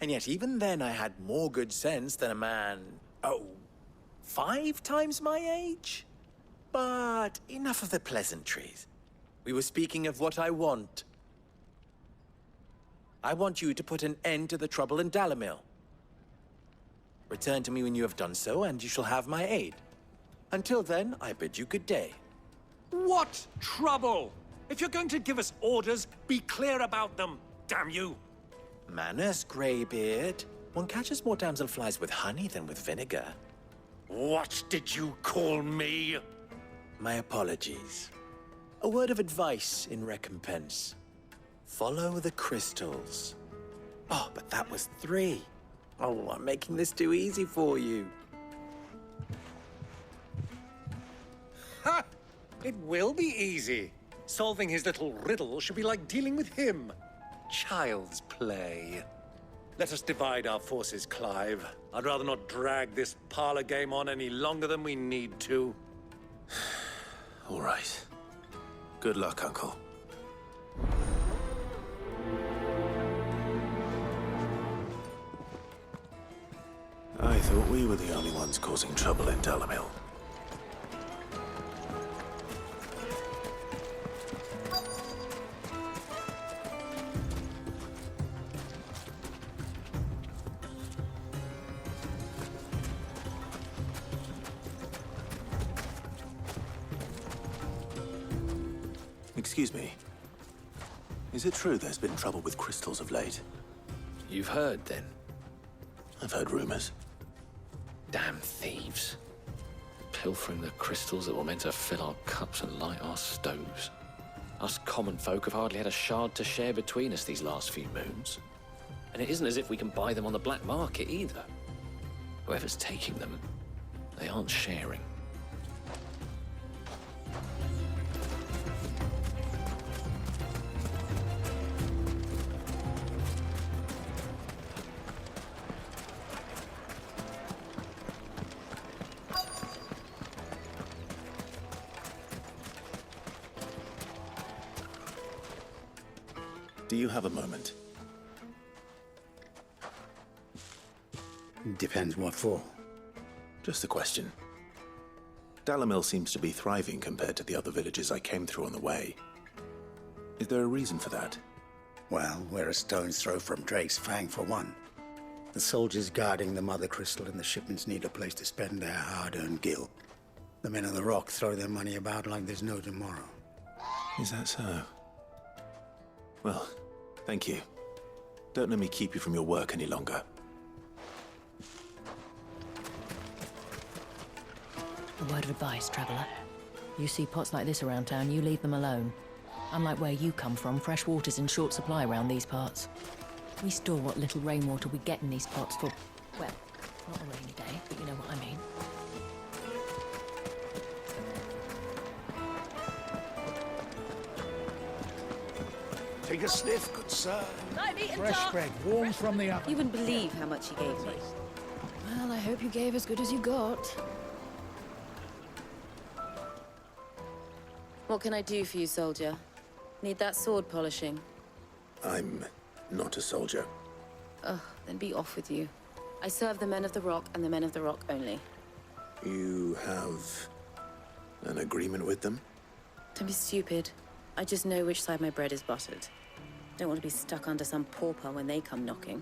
And yet even then I had more good sense than a man, 5 times my age? But enough of the pleasantries. We were speaking of what I want. I want you to put an end to the trouble in Dalamil. Return to me when you have done so, and you shall have my aid. Until then, I bid you good day. What trouble? If you're going to give us orders, be clear about them, damn you! Manners, Greybeard. One catches more damselflies with honey than with vinegar. What did you call me? My apologies. A word of advice in recompense. Follow the crystals. Oh, but that was 3. Oh, I'm making this too easy for you. Ha! It will be easy. Solving his little riddle should be like dealing with him. Child's play. Let us divide our forces, Clive. I'd rather not drag this parlor game on any longer than we need to. All right. Good luck, Uncle. I thought we were the only ones causing trouble in Dalamil. Excuse me. Is it true there's been trouble with crystals of late? You've heard, then? I've heard rumors. Damn thieves. Pilfering the crystals that were meant to fill our cups and light our stoves. Us common folk have hardly had a shard to share between us these last few moons. And it isn't as if we can buy them on the black market either. Whoever's taking them, they aren't sharing. Do you have a moment? Depends what for. Just a question. Dalamil seems to be thriving compared to the other villages I came through on the way. Is there a reason for that? Well, we're a stone's throw from Drake's Fang, for one. The soldiers guarding the Mother Crystal and the shipments need a place to spend their hard-earned gil. The men of the Rock throw their money about like there's no tomorrow. Is that so? Well, thank you. Don't let me keep you from your work any longer. A word of advice, traveller. You see pots like this around town, you leave them alone. Unlike where you come from, fresh water's in short supply around these parts. We store what little rainwater we get in these pots for, well, not a rainy day, but you know what I mean. Take a sniff, good sir. Fresh bread, warm from the oven. You wouldn't believe how much he gave me. Well, I hope you gave as good as you got. What can I do for you, soldier? Need that sword polishing? I'm not a soldier. Ugh, then be off with you. I serve the men of the Rock and the men of the Rock only. You have an agreement with them? Don't be stupid. I just know which side my bread is buttered. Don't want to be stuck under some pauper when they come knocking.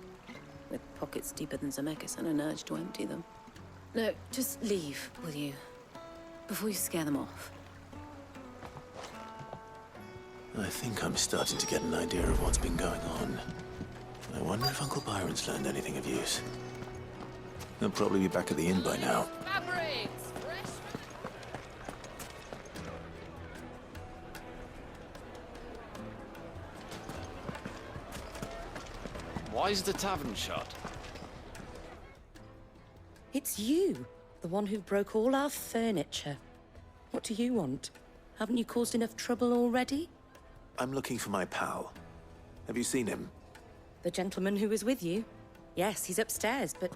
With pockets deeper than Zemeckis and an urge to empty them. No, just leave, will you? Before you scare them off. I think I'm starting to get an idea of what's been going on. I wonder if Uncle Byron's learned anything of use. He'll probably be back at the inn by now. Why's the tavern shut? It's you, the one who broke all our furniture. What do you want? Haven't you caused enough trouble already? I'm looking for my pal. Have you seen him? The gentleman who was with you? Yes, he's upstairs, but...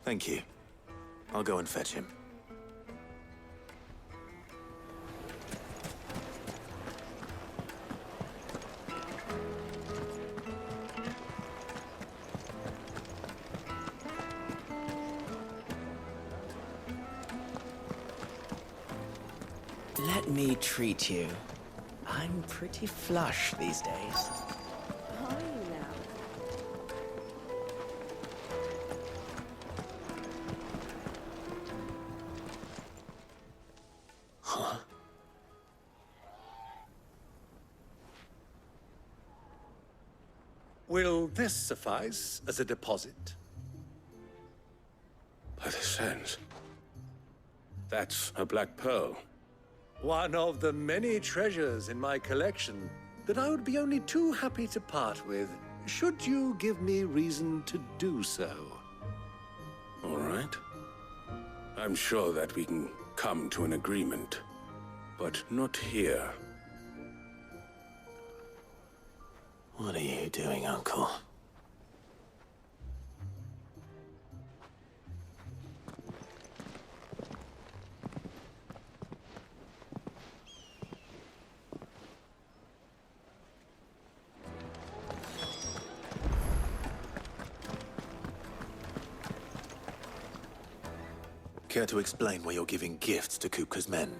Thank you. I'll go and fetch him. Let me treat you. I'm pretty flush these days. Are you now? Will this suffice as a deposit? By the sands. That's a black pearl. One of the many treasures in my collection that I would be only too happy to part with, should you give me reason to do so. All right. I'm sure that we can come to an agreement, but not here. What are you doing, Uncle? Care to explain why you're giving gifts to Kupka's men?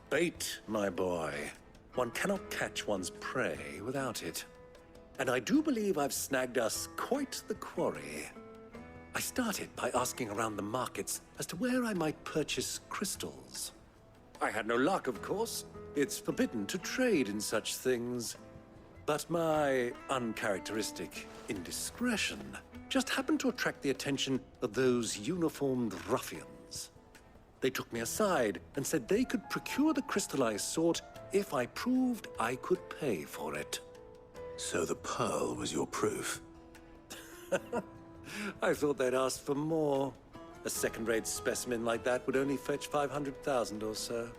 Bait, my boy. One cannot catch one's prey without it. And I do believe I've snagged us quite the quarry. I started by asking around the markets as to where I might purchase crystals. I had no luck, of course. It's forbidden to trade in such things. But my uncharacteristic indiscretion just happened to attract the attention of those uniformed ruffians. They took me aside and said they could procure the crystal I sought if I proved I could pay for it. So the pearl was your proof? I thought they'd ask for more. A second-rate specimen like that would only fetch 500,000 or so.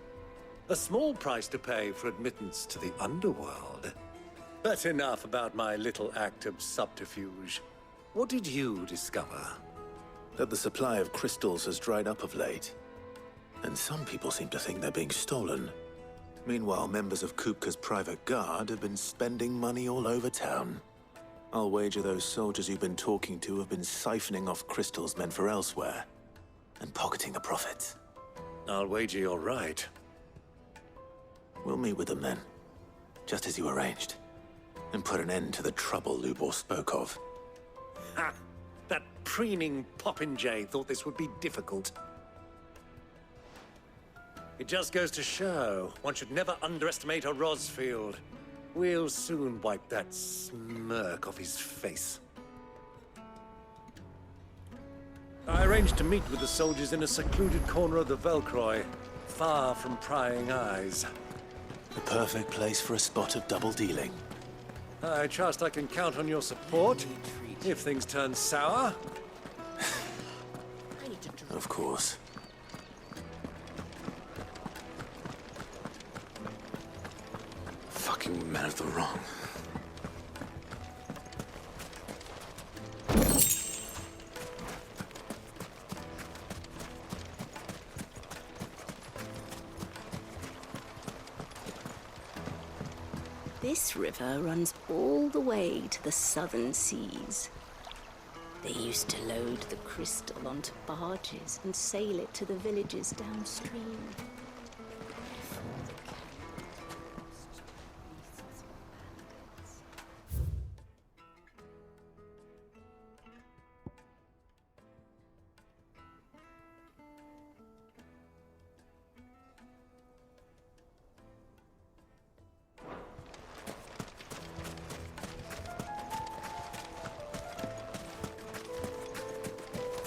A small price to pay for admittance to the underworld. But enough about my little act of subterfuge. What did you discover? That the supply of crystals has dried up of late. And some people seem to think they're being stolen. Meanwhile, members of Kupka's private guard have been spending money all over town. I'll wager those soldiers you've been talking to have been siphoning off crystals meant for elsewhere, and pocketing the profits. I'll wager you're right. We'll meet with them then, just as you arranged, and put an end to the trouble Lubor spoke of. Ha! That preening popinjay thought this would be difficult. It just goes to show, one should never underestimate a Rosfield. We'll soon wipe that smirk off his face. I arranged to meet with the soldiers in a secluded corner of the Velcroy, far from prying eyes. The perfect place for a spot of double dealing. I trust I can count on your support, if things turn sour. Of course. Fucking men of the wrong. This river runs all the way to the southern seas. They used to load the crystal onto barges and sail it to the villages downstream.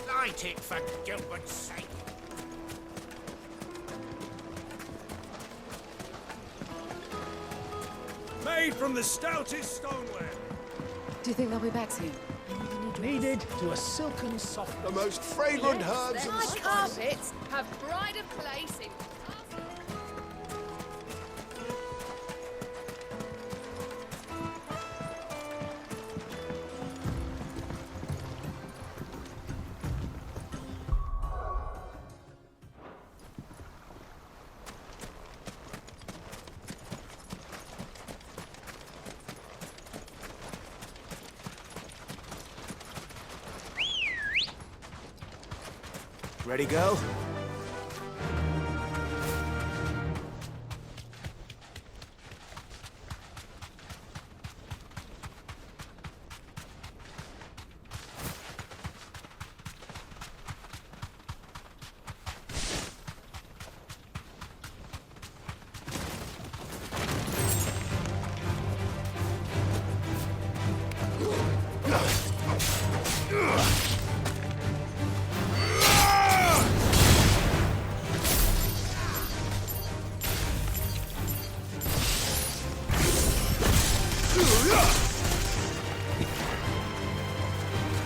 Light it, for Gilbert's sake. Made from the stoutest stoneware. Do you think they'll be back soon? Needed to a silken soft. The most fragrant herbs My carpets have pride of place in. Ready, go?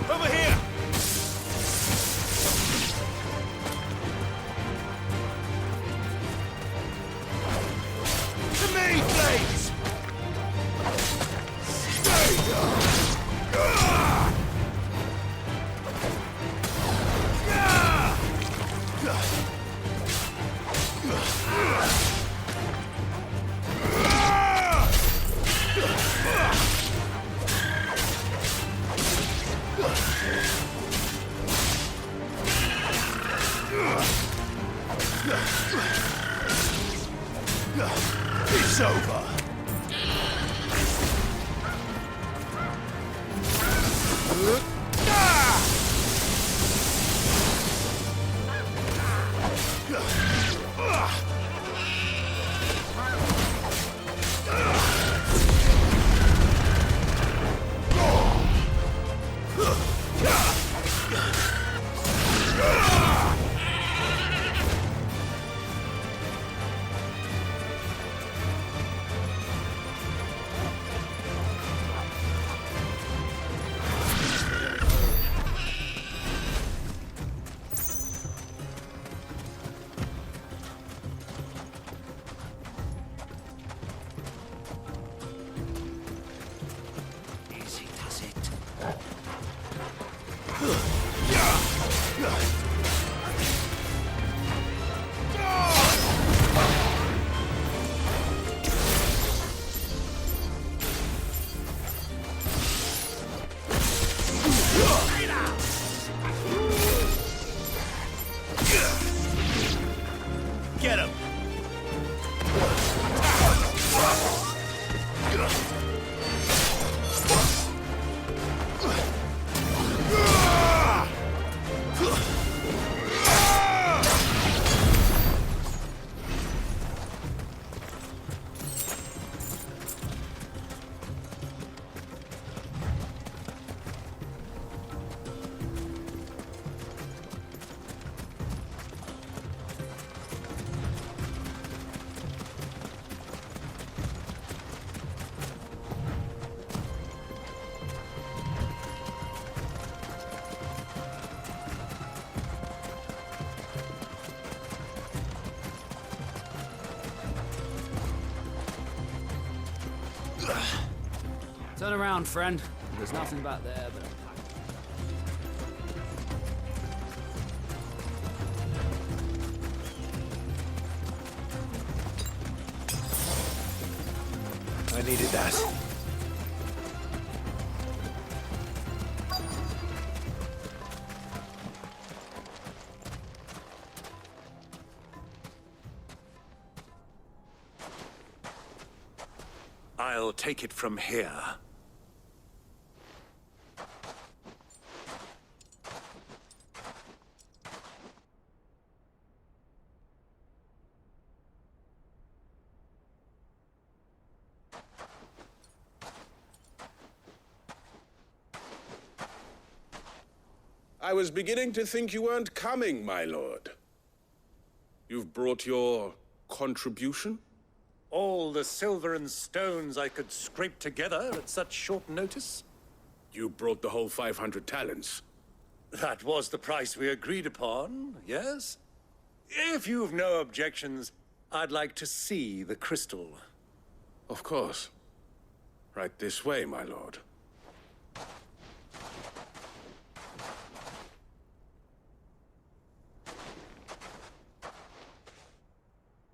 Over here! To me, blades! It's over. Get him! Turn around, friend. There's nothing back there but a I needed that. I'll take it from here. I was beginning to think you weren't coming, my lord. You've brought your contribution? All the silver and stones I could scrape together at such short notice? You brought the whole 500 talents. That was the price we agreed upon, yes? If you've no objections, I'd like to see the crystal. Of course. Right this way, my lord.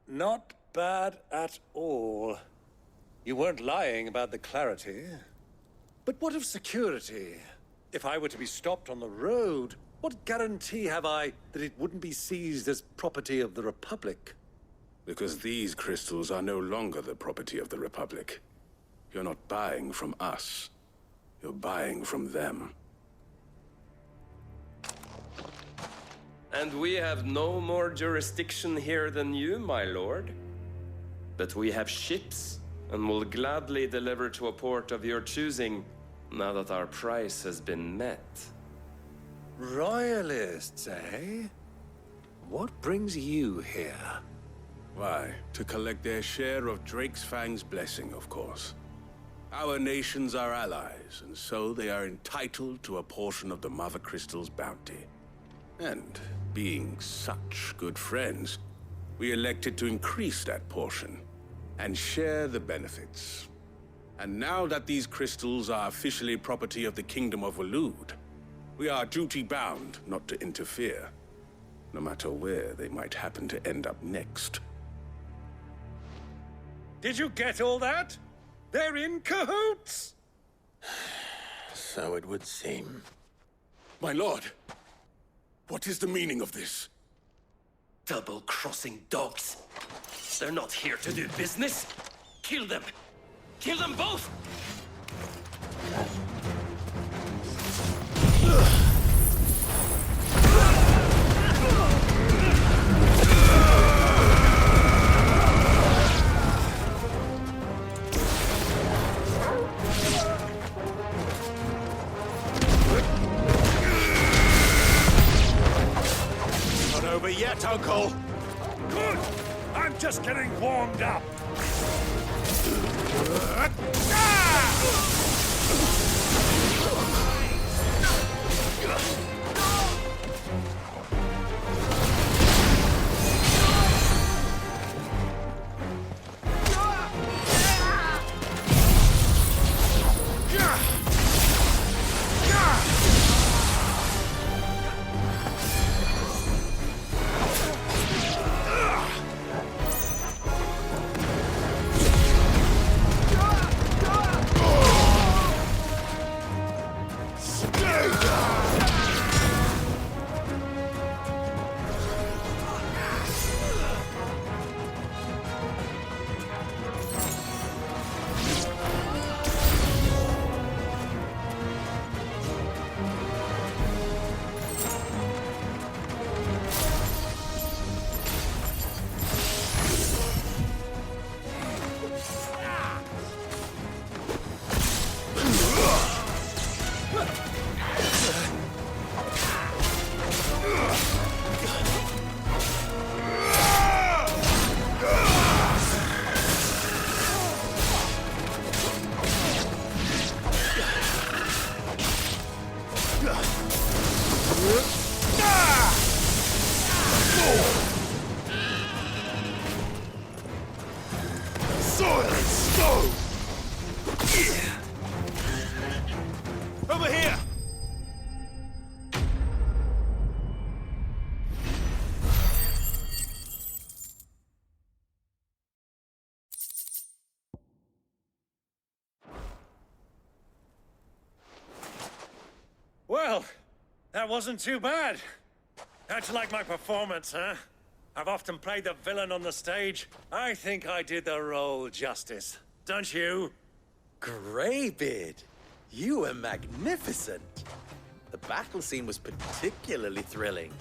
Not bad at all. You weren't lying about the clarity. But what of security? If I were to be stopped on the road, what guarantee have I that it wouldn't be seized as property of the Republic? Because these crystals are no longer the property of the Republic. You're not buying from us. You're buying from them. And we have no more jurisdiction here than you, my lord. But we have ships, and will gladly deliver to a port of your choosing, now that our price has been met. Royalists, eh? What brings you here? Why, to collect their share of Drake's Fang's blessing, of course. Our nations are allies, and so they are entitled to a portion of the Mother Crystal's bounty. And being such good friends, we elected to increase that portion and share the benefits. And now that these crystals are officially property of the Kingdom of Waloed, we are duty-bound not to interfere, no matter where they might happen to end up next. Did you get all that? They're in cahoots! So it would seem. My lord, what is the meaning of this? Double-crossing dogs. They're not here to do business. Kill them. Kill them both! Not over yet, Uncle. Good! I'm just getting warmed up. Soil and stone! Over here! Well, that wasn't too bad. How'd you like my performance, huh? I've often played the villain on the stage. I think I did the role justice. Don't you? Greybeard, you were magnificent. The battle scene was particularly thrilling.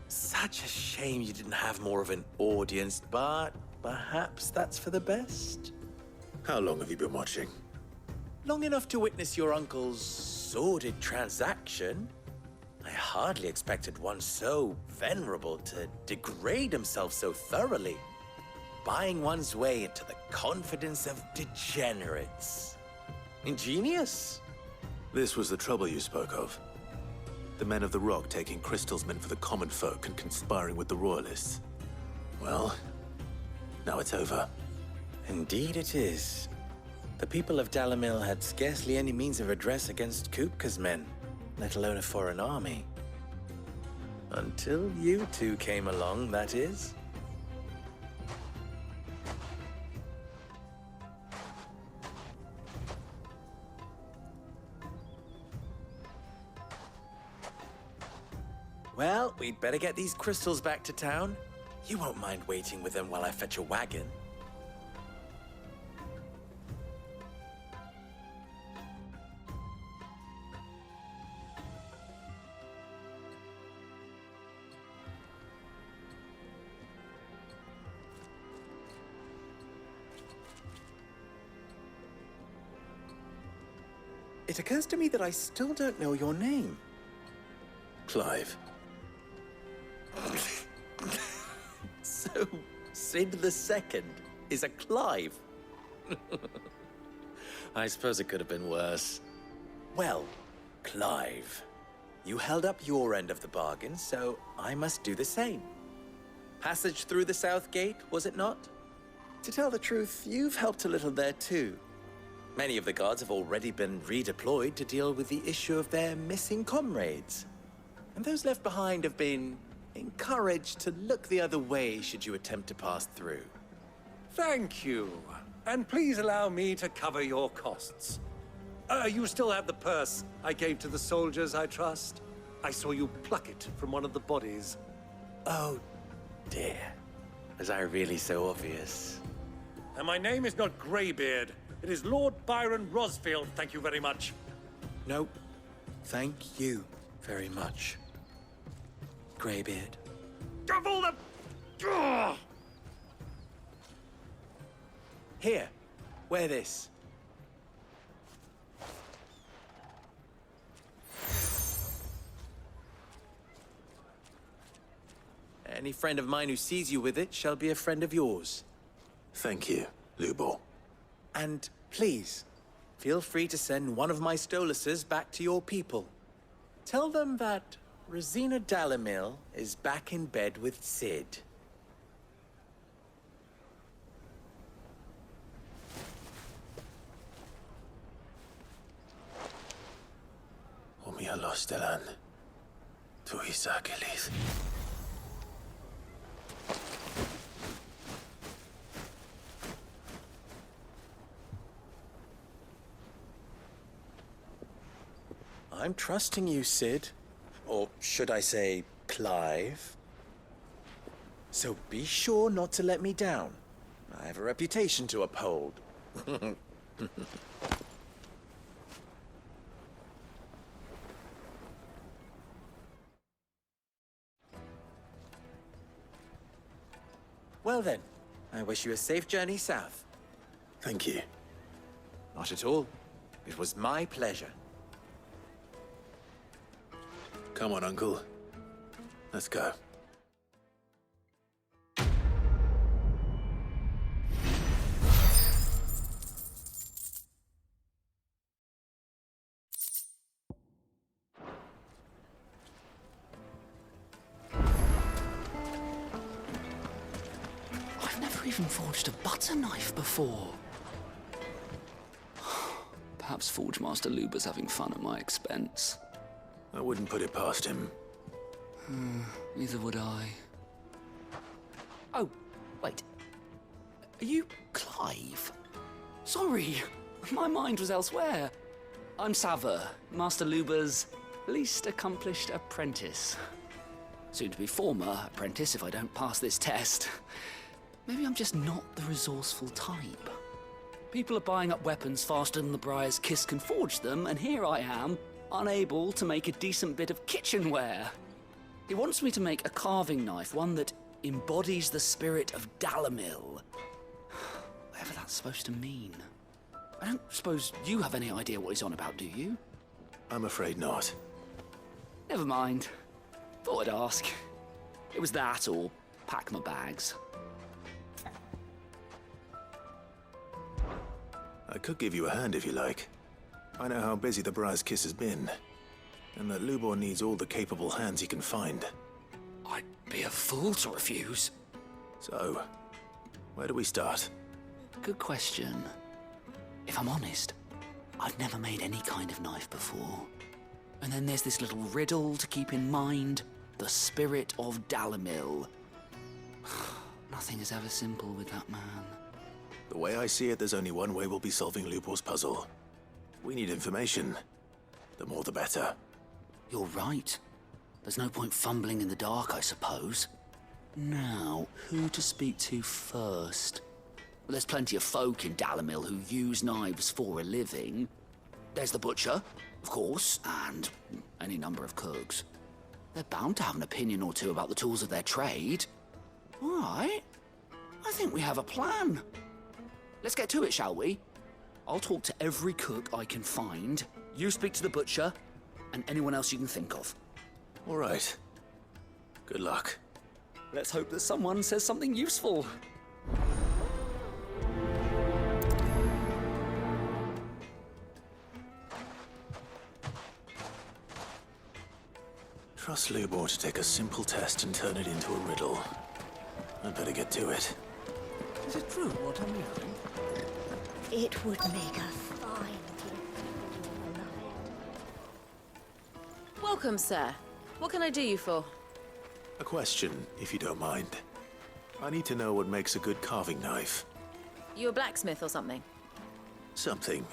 Such a shame you didn't have more of an audience, but perhaps that's for the best. How long have you been watching? Long enough to witness your uncle's sordid transaction. I hardly expected one so venerable to degrade himself so thoroughly, buying one's way into the confidence of degenerates. Ingenious. This was the trouble you spoke of. The men of the Rock taking crystals meant for the common folk and conspiring with the Royalists. Well, now it's over. Indeed it is. The people of Dalamil had scarcely any means of redress against Kupka's men, let alone a foreign army. Until you two came along, that is. Well, we'd better get these crystals back to town. You won't mind waiting with them while I fetch a wagon. It occurs to me that I still don't know your name. Clive. So, Sid the Second is a Clive. I suppose it could have been worse. Well, Clive, you held up your end of the bargain, so I must do the same. Passage through the South Gate, was it not? To tell the truth, you've helped a little there too. Many of the guards have already been redeployed to deal with the issue of their missing comrades. And those left behind have been encouraged to look the other way should you attempt to pass through. Thank you. And please allow me to cover your costs. You still have the purse I gave to the soldiers, I trust? I saw you pluck it from one of the bodies. Oh, dear. Was I really so obvious? And my name is not Greybeard. It is Lord Byron Rosfield, thank you very much. No, thank you very much, Greybeard. Of all the... Ugh! Here, wear this. Any friend of mine who sees you with it shall be a friend of yours. Thank you, Lubor. And please, feel free to send one of my Stoluses back to your people. Tell them that Rosina Dalamil is back in bed with Sid. Omia lostelan. Tu isakelis. I'm trusting you, Sid. Or should I say, Clive? So be sure not to let me down. I have a reputation to uphold. Well then, I wish you a safe journey south. Thank you. Not at all. It was my pleasure. Come on, Uncle. Let's go. I've never even forged a butter knife before. Perhaps Forge Master Luber's having fun at my expense. I wouldn't put it past him. Neither would I. Oh, wait. Are you Clive? Sorry, my mind was elsewhere. I'm Sava, Master Luber's least accomplished apprentice. Soon to be former apprentice if I don't pass this test. Maybe I'm just not the resourceful type. People are buying up weapons faster than the Briar's Kiss can forge them, and here I am, unable to make a decent bit of kitchenware. He wants me to make a carving knife, one that embodies the spirit of Dalamil. Whatever that's supposed to mean. I don't suppose you have any idea what he's on about, do you? I'm afraid not. Never mind. Thought I'd ask. It was that or pack my bags. I could give you a hand if you like. I know how busy the Briar's Kiss has been, and that Lubor needs all the capable hands he can find. I'd be a fool to refuse. So, where do we start? Good question. If I'm honest, I've never made any kind of knife before. And then there's this little riddle to keep in mind. The spirit of Dalamil. Nothing is ever simple with that man. The way I see it, there's only one way we'll be solving Lubor's puzzle. We need information. The more the better. You're right. There's no point fumbling in the dark, I suppose. Now, who to speak to first? Well, there's plenty of folk in Dalamil who use knives for a living. There's the butcher, of course, and any number of cooks. They're bound to have an opinion or two about the tools of their trade. All right. I think we have a plan. Let's get to it, shall we? I'll talk to every cook I can find. You speak to the butcher, and anyone else you can think of. All right. Good luck. Let's hope that someone says something useful. Trust Lubor to take a simple test and turn it into a riddle. I'd better get to it. Is it true what I'm hearing? It would make a fine gift. Welcome, sir. What can I do you for? A question, if you don't mind. I need to know what makes a good carving knife. You a blacksmith or something? Something,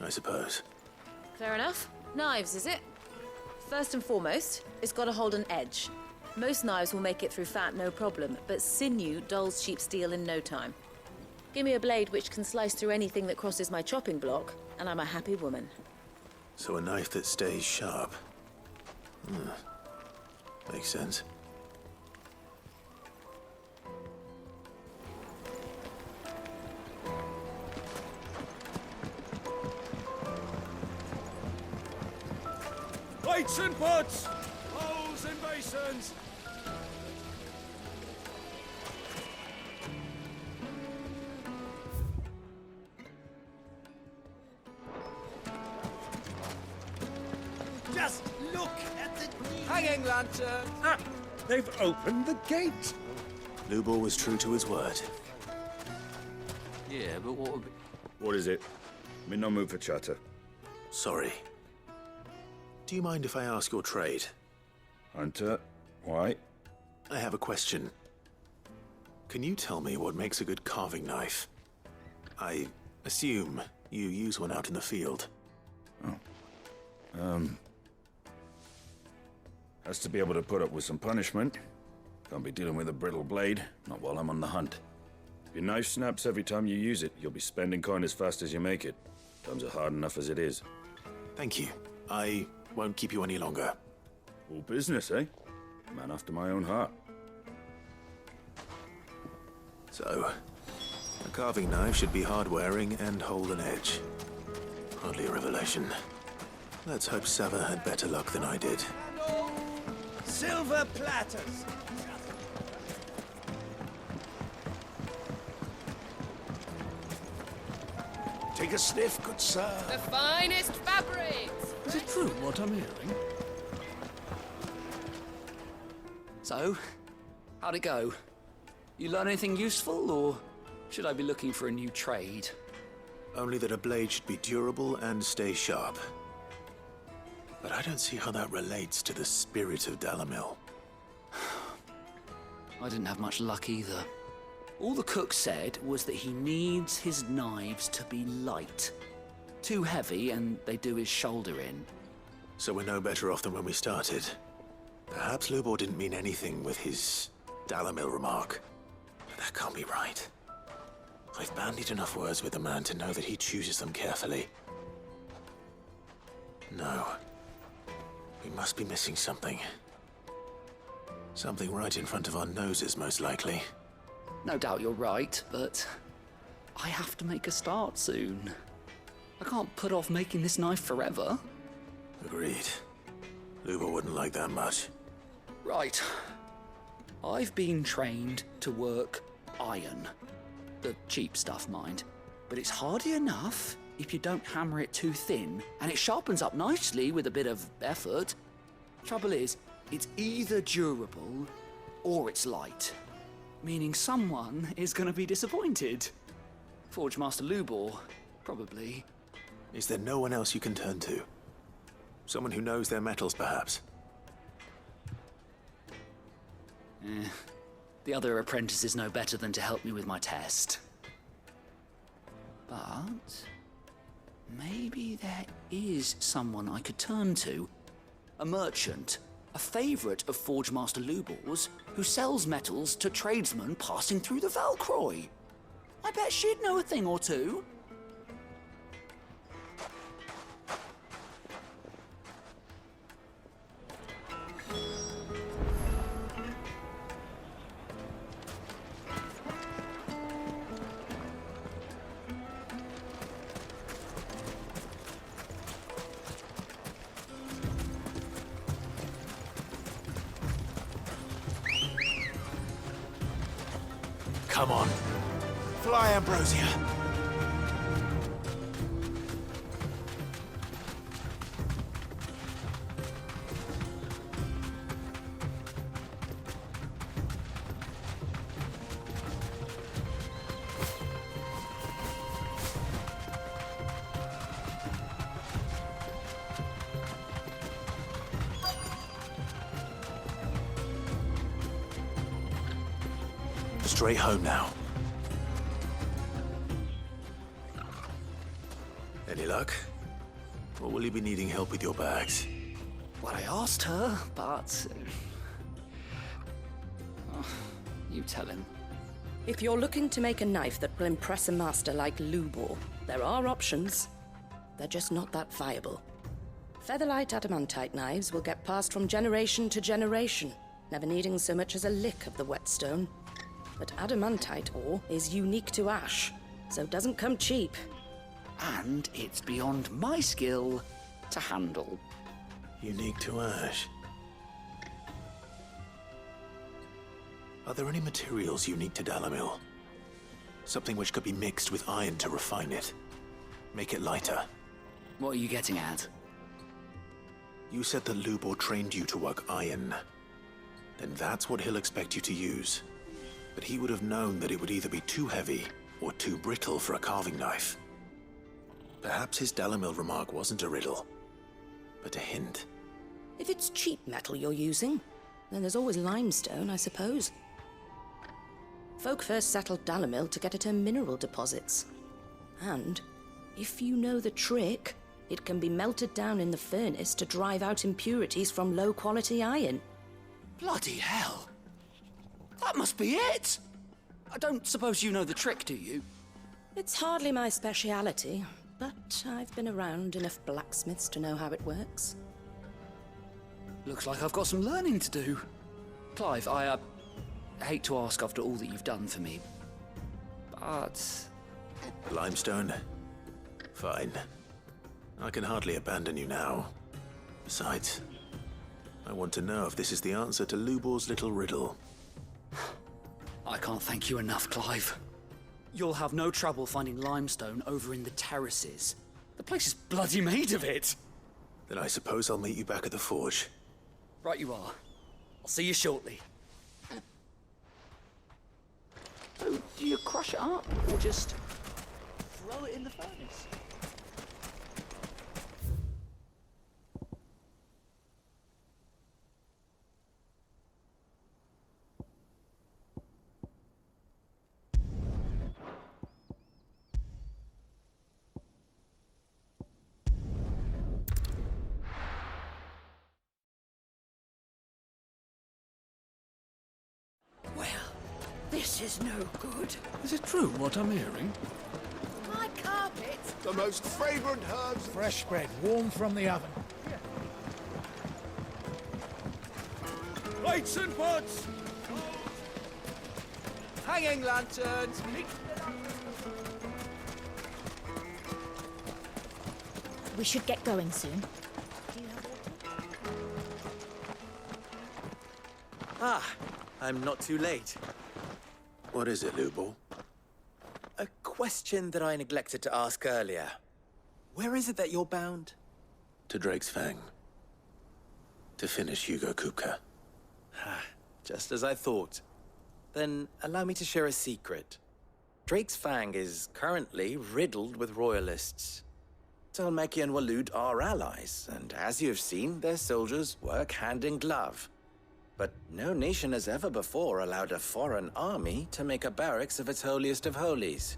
I suppose. Fair enough. Knives, is it? First and foremost, it's got to hold an edge. Most knives will make it through fat, no problem, but sinew dulls cheap steel in no time. Give me a blade which can slice through anything that crosses my chopping block, and I'm a happy woman. So a knife that stays sharp. Makes sense. Plates and pots! Bowls and basins! Just look at the Hanging lantern! Ah! They've opened the gate! Lubor was true to his word. Yeah, but what would be... What is it? I'm in no mood for chatter. Sorry. Do you mind if I ask your trade? Hunter, why? I have a question. Can you tell me what makes a good carving knife? I assume you use one out in the field. Has to be able to put up with some punishment. Can't be dealing with a brittle blade, not while I'm on the hunt. If your knife snaps every time you use it, you'll be spending coin as fast as you make it. Times are hard enough as it is. Thank you. I won't keep you any longer. All business, eh? Man after my own heart. So, a carving knife should be hard-wearing and hold an edge. Hardly a revelation. Let's hope Sava had better luck than I did. silver platters. Take a sniff, good sir. The finest fabrics! Is it true what I'm hearing? So, how'd it go? You learn anything useful, or should I be looking for a new trade? Only that a blade should be durable and stay sharp. But I don't see how that relates to the spirit of Dalamil. I didn't have much luck either. All the cook said was that he needs his knives to be light. Too heavy and they do his shoulder in. So we're no better off than when we started. Perhaps Lubor didn't mean anything with his Dalamil remark. But that can't be right. I've bandied enough words with the man to know that he chooses them carefully. No. We must be missing something. Something right in front of our noses, most likely. No doubt you're right, but I have to make a start soon. I can't put off making this knife forever. Agreed. Lubor wouldn't like that much. Right. I've been trained to work iron. The cheap stuff, mind. But it's hardy enough if you don't hammer it too thin, and it sharpens up nicely with a bit of effort. Trouble is, it's either durable or it's light. Meaning someone is going to be disappointed. Forge Master Lubor, probably. Is there no one else you can turn to? Someone who knows their metals, perhaps? The other apprentices know better than to help me with my test. But maybe there is someone I could turn to. A merchant, a favourite of Forge Master Lubor's, who sells metals to tradesmen passing through the Valcroy. I bet she'd know a thing or two. Come on. Fly, Ambrosia. straight home now. Any luck? Or will you be needing help with your bags? Well, I asked her, but... Oh, you tell him. If you're looking to make a knife that will impress a master like Lubor, there are options. They're just not that viable. Featherlight adamantite knives will get passed from generation to generation, never needing so much as a lick of the whetstone. But adamantite ore is unique to ash, so doesn't come cheap. And it's beyond my skill to handle. Unique to ash. Are there any materials unique to Dalamil? Something which could be mixed with iron to refine it. Make it lighter. What are you getting at? You said that Lubor trained you to work iron. Then that's what he'll expect you to use. But he would have known that it would either be too heavy or too brittle for a carving knife. Perhaps his Dalamil remark wasn't a riddle, but a hint. If it's cheap metal you're using, then there's always limestone, I suppose. Folk first settled Dalamil to get at her mineral deposits. And, if you know the trick, it can be melted down in the furnace to drive out impurities from low-quality iron. Bloody hell! That must be it! I don't suppose you know the trick, do you? It's hardly my speciality, but I've been around enough blacksmiths to know how it works. Looks like I've got some learning to do. Clive, I hate to ask after all that you've done for me, but... Limestone? Fine. I can hardly abandon you now. Besides, I want to know if this is the answer to Lubor's little riddle. I can't thank you enough, Clive. You'll have no trouble finding limestone over in the terraces. The place is bloody made of it. Then I suppose I'll meet you back at the forge. Right you are. I'll see you shortly. So, do you crush it up, or just throw it in the furnace? This is no good. Is it true what I'm hearing? My carpet! The most fragrant herbs. Fresh bread, warm from the oven. Lights and pots! Hanging lanterns! We should get going soon. Ah, I'm not too late. What is it, Lubor? A question that I neglected to ask earlier. Where is it that you're bound? To Drake's Fang. To finish Hugo Kupka. Just as I thought. Then allow me to share a secret. Drake's Fang is currently riddled with royalists. Talmeki and Walud are allies, and as you have seen, their soldiers work hand in glove. But no nation has ever before allowed a foreign army to make a barracks of its holiest of holies.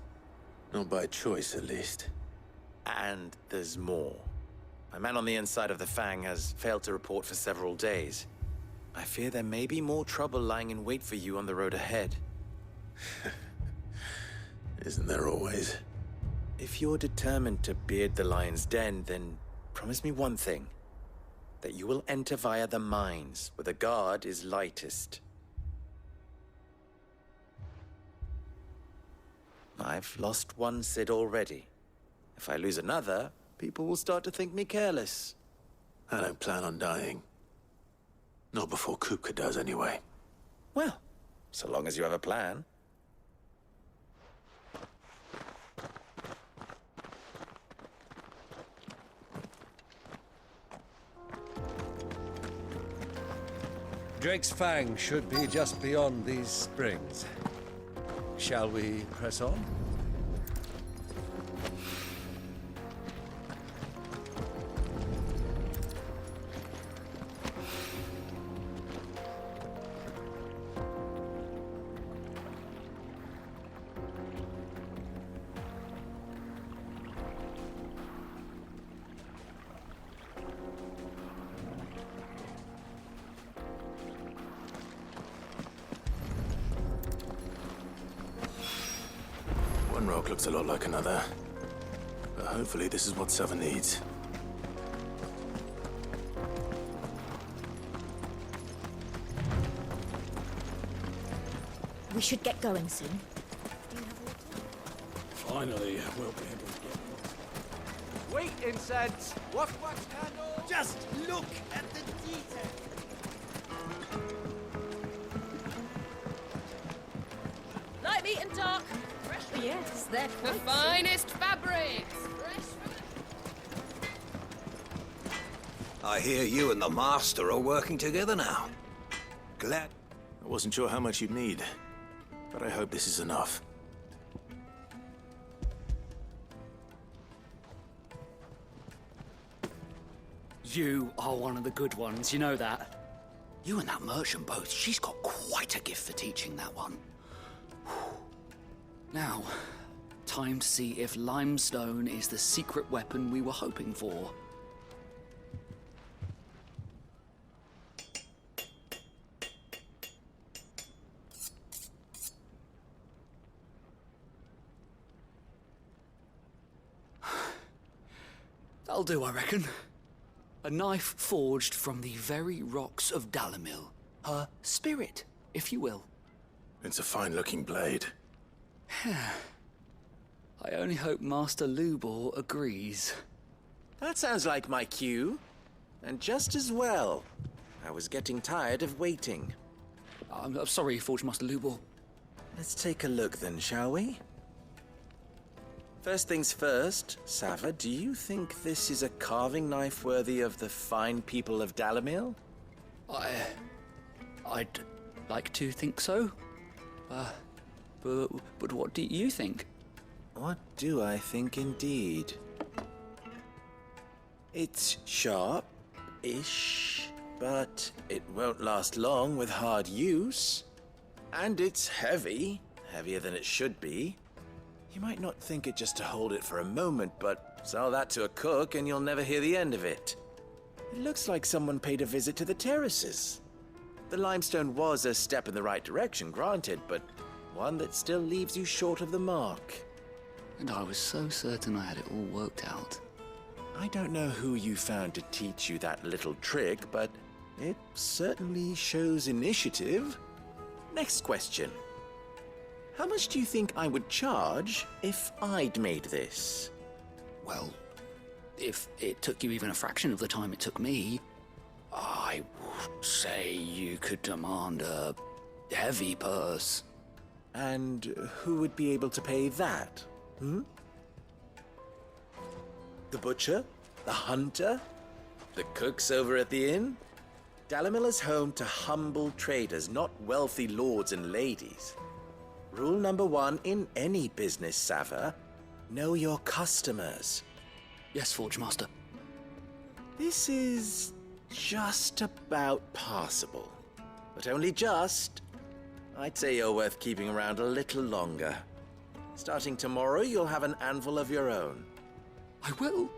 Not by choice, at least. And there's more. My man on the inside of the Fang has failed to report for several days. I fear there may be more trouble lying in wait for you on the road ahead. Isn't there always? If you're determined to beard the lion's den, then promise me one thing. That you will enter via the mines, where the guard is lightest. I've lost one Cid already. If I lose another, people will start to think me careless. I don't plan on dying. Not before Kupka does, anyway. Well, so long as you have a plan. Drake's Fang should be just beyond these springs. Shall we press on? One rock looks a lot like another. But hopefully this is what Sava needs. We should get going soon. Finally, we'll be able to get... Wait, incense! What candle? Just look at the detail! Light meat and dark. Fresh from Yes, they're The quite finest fabrics! Fresh from I hear you and the Master are working together now. Glad. I wasn't sure how much you'd need, but I hope this is enough. You are one of the good ones, you know that. You and that merchant both, she's got quite a gift for teaching that one. Now, time to see if limestone is the secret weapon we were hoping for. That'll do, I reckon. A knife forged from the very rocks of Dalamil. Her spirit, if you will. It's a fine-looking blade. I only hope Master Lubor agrees. That sounds like my cue. And just as well. I was getting tired of waiting. I'm sorry, Forge Master Lubor. Let's take a look then, shall we? First things first, Sava, do you think this is a carving knife worthy of the fine people of Dalamil? I'd like to think so. But what do you think? What do I think indeed? It's sharp-ish, but it won't last long with hard use. And it's heavy, heavier than it should be. You might not think it just to hold it for a moment, but sell that to a cook and you'll never hear the end of it. It looks like someone paid a visit to the terraces. The limestone was a step in the right direction, granted, but one that still leaves you short of the mark. And I was so certain I had it all worked out. I don't know who you found to teach you that little trick, but it certainly shows initiative. Next question. How much do you think I would charge if I'd made this? Well, if it took you even a fraction of the time it took me, I would say you could demand a heavy purse. And who would be able to pay that? The butcher? The hunter? The cooks over at the inn? Dalamil is home to humble traders, not wealthy lords and ladies. Rule number 1 in any business, Sava, know your customers. Yes, Forge Master. This is just about passable, but only just. I'd say you're worth keeping around a little longer. Starting tomorrow, you'll have an anvil of your own. I will.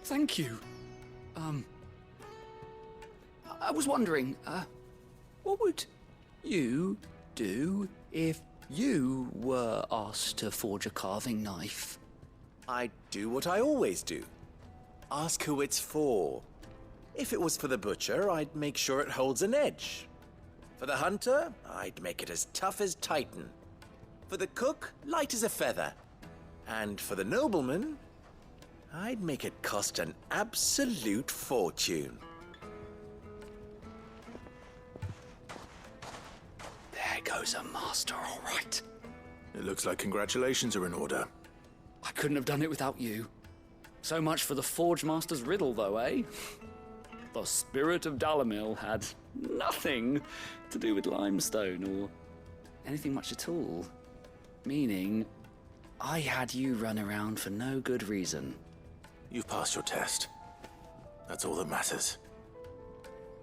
Thank you. I was wondering, what would you do if you were asked to forge a carving knife? I'd do what I always do. Ask who it's for. If it was for the butcher, I'd make sure it holds an edge. For the hunter, I'd make it as tough as Titan. For the cook, light as a feather. And for the nobleman, I'd make it cost an absolute fortune. There goes a master, all right. It looks like congratulations are in order. I couldn't have done it without you. So much for the Forge Master's riddle, though, eh? The spirit of Dalamil had nothing to do with limestone or anything much at all. Meaning, I had you run around for no good reason. You've passed your test. That's all that matters.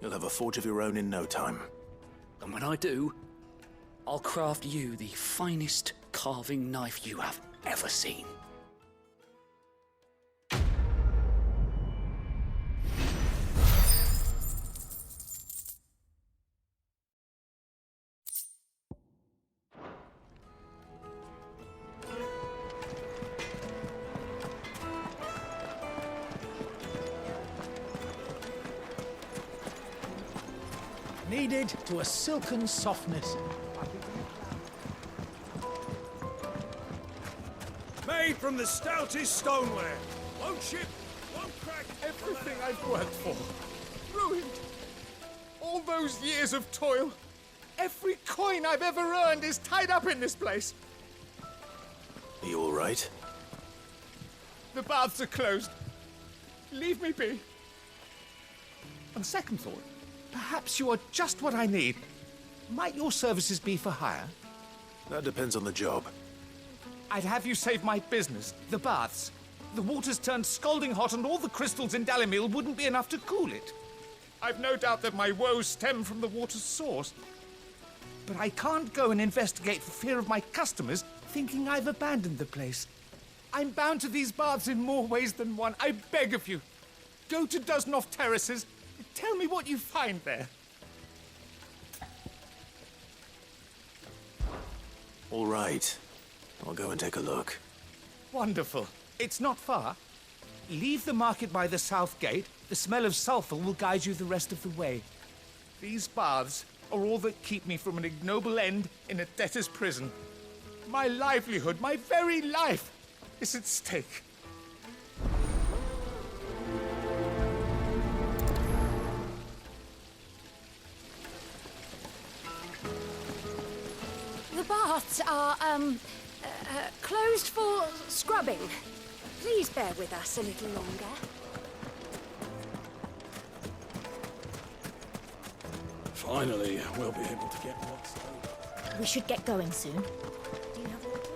You'll have a forge of your own in no time. And when I do, I'll craft you the finest carving knife you have ever seen. kneaded to a silken softness. Made from the stoutest stoneware. Won't chip, won't crack. Everything I've worked for. Ruined. All those years of toil. Every coin I've ever earned is tied up in this place. Are you all right? The baths are closed. Leave me be. On second thought, perhaps you are just what I need. Might your services be for hire? That depends on the job. I'd have you save my business, the baths. The water's turned scalding hot and all the crystals in Dalimil wouldn't be enough to cool it. I've no doubt that my woes stem from the water's source. But I can't go and investigate for fear of my customers thinking I've abandoned the place. I'm bound to these baths in more ways than one. I beg of you. Go to Dusnoff Terraces. Tell me what you find there. All right. I'll go and take a look. Wonderful. It's not far. Leave the market by the south gate. The smell of sulfur will guide you the rest of the way. These baths are all that keep me from an ignoble end in a debtor's prison. My livelihood, my very life, is at stake. The baths are, closed for scrubbing. Please bear with us a little longer. Finally, we'll be able to get what's owed. We should get going soon. Do you have water?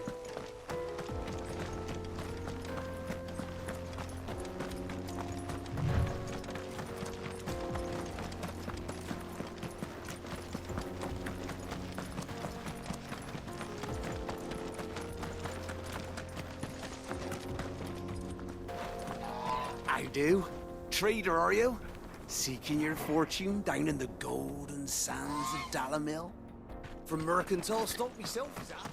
How do? Trader, are you? Seeking your fortune down in the golden sands of Dalimil? From mercantile stock myself, is that?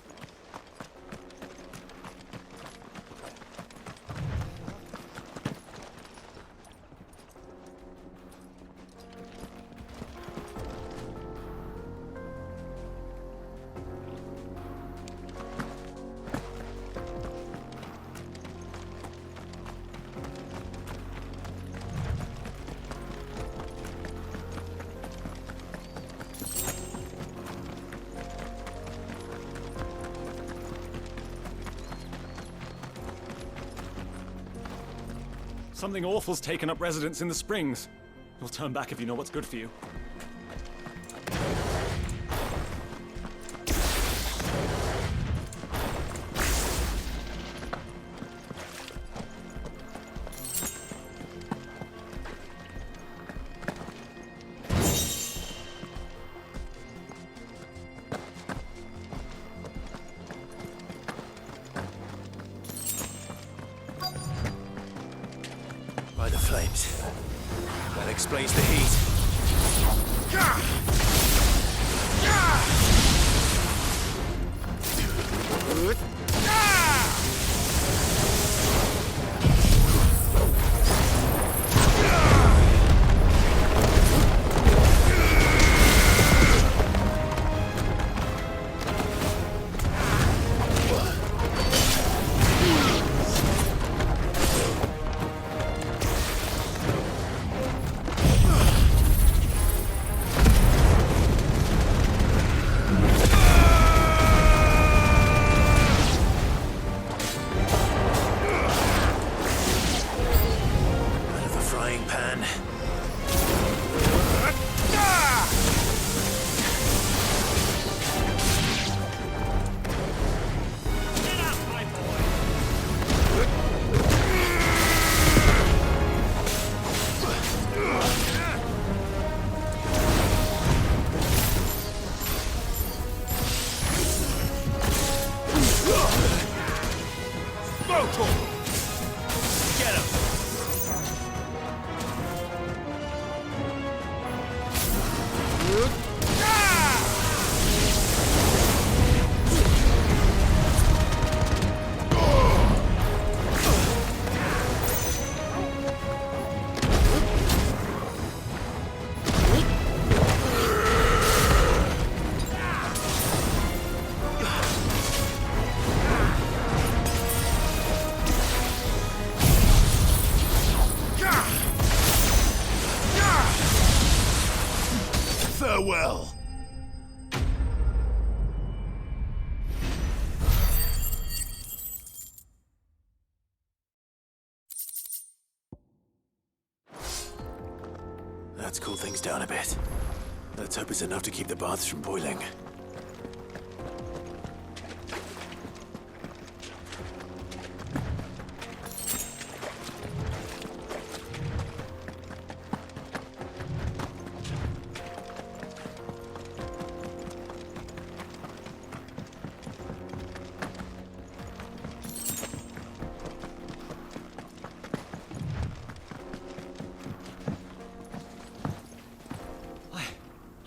Something awful's taken up residence in the springs. You'll turn back if you know what's good for you. By the flames. That explains the heat. Let's cool things down a bit. Let's hope it's enough to keep the baths from boiling.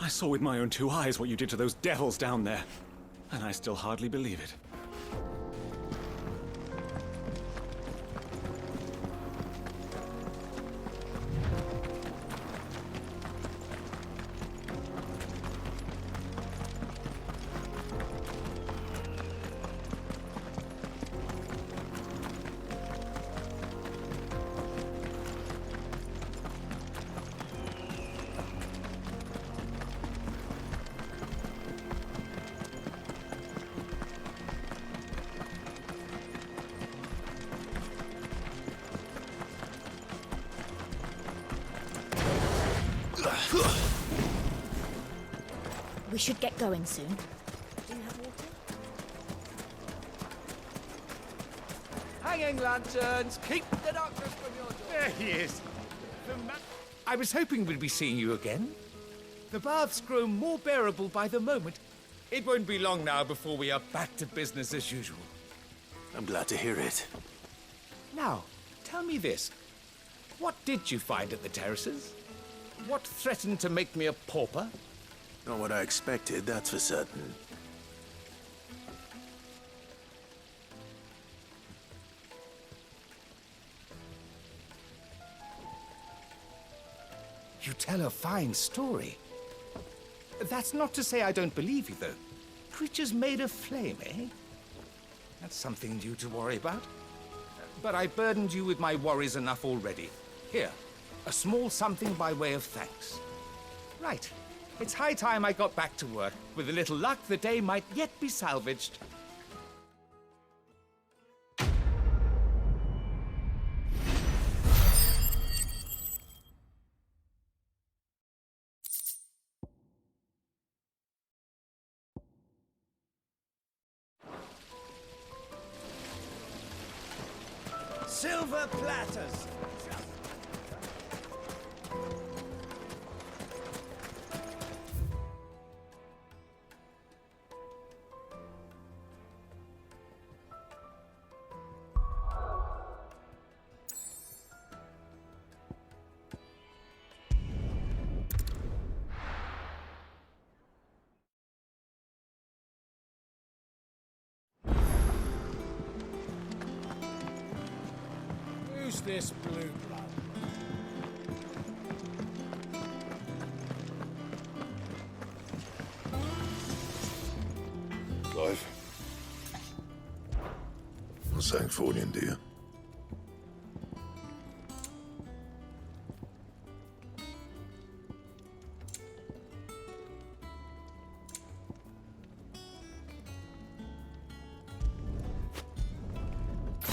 I saw with my own two eyes what you did to those devils down there, and I still hardly believe it. We should get going soon. Do you have water? Hanging lanterns, keep the doctors from your door. There he is. I was hoping we'd be seeing you again. The baths grow more bearable by the moment. It won't be long now before we are back to business as usual. I'm glad to hear it. Now, tell me this. What did you find at the terraces? What threatened to make me a pauper? Not what I expected, that's for certain. You tell a fine story. That's not to say I don't believe you, though. Creatures made of flame, eh? That's something new to worry about. But I burdened you with my worries enough already. Here, a small something by way of thanks. Right. It's high time I got back to work. With a little luck, the day might yet be salvaged. Silver platters! Who's this blue blood? Clive. What's Sancfordian, do you?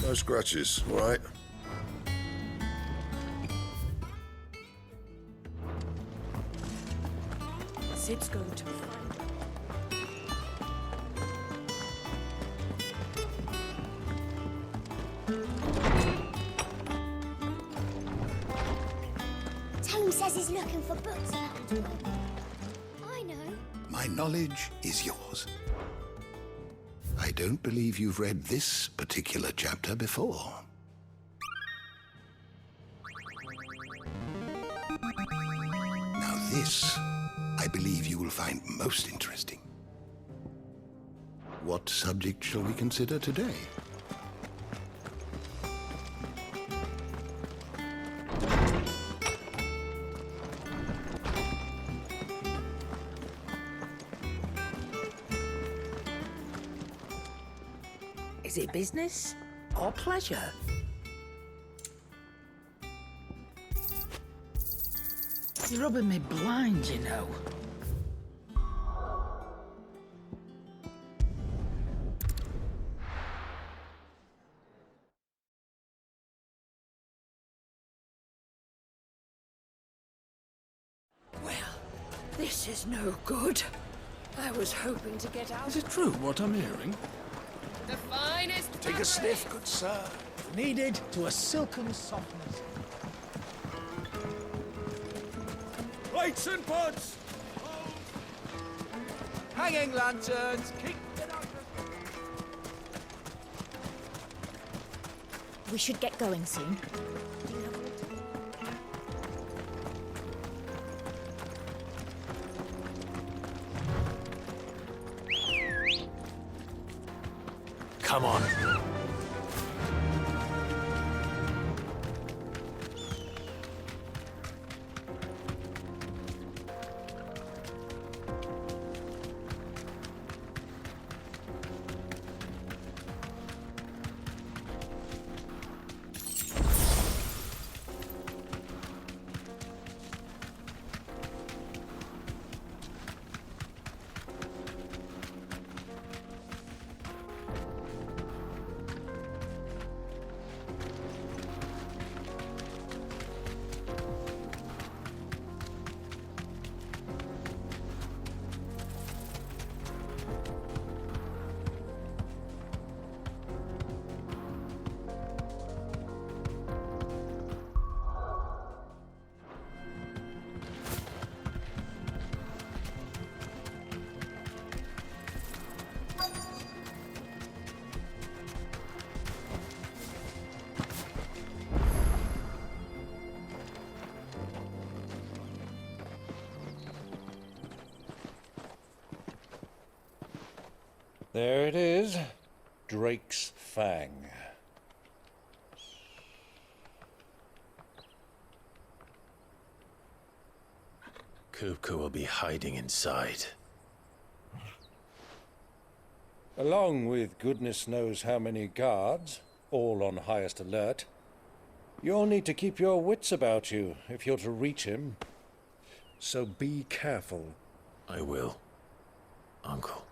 No scratches, all right? Sid's going to find Tome says he's looking for books. I know. My knowledge is yours. I don't believe you've read this particular chapter before. Now this, I believe you will find most interesting. What subject shall we consider today? Is it business or pleasure? You're rubbing me blind, you know. This is no good. I was hoping to get out. Is it true what I'm hearing? The finest. Take a sniff, good sir. Kneaded to a silken softness. Lights and pods! Hanging lanterns! Keep We should get going soon. Come on. There it is. Drake's Fang. Kupka will be hiding inside. Along with goodness knows how many guards, all on highest alert. You'll need to keep your wits about you if you're to reach him. So be careful. I will, Uncle.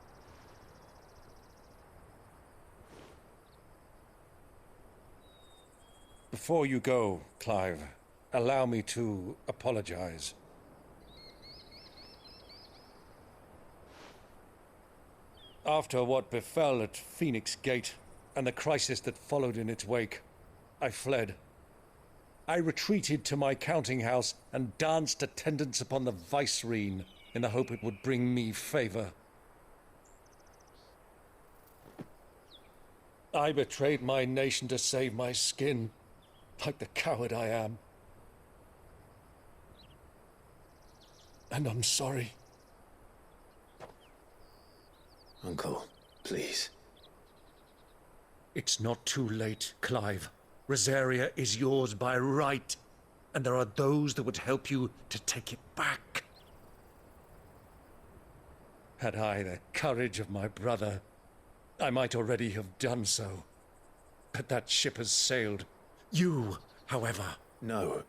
Before you go, Clive, allow me to apologize. After what befell at Phoenix Gate and the crisis that followed in its wake, I fled. I retreated to my counting house and danced attendance upon the vicereine in the hope it would bring me favor. I betrayed my nation to save my skin, like the coward I am. And I'm sorry. Uncle, please. It's not too late, Clive. Rosaria is yours by right, and there are those that would help you to take it back. Had I the courage of my brother, I might already have done so. But that ship has sailed. You, however... No.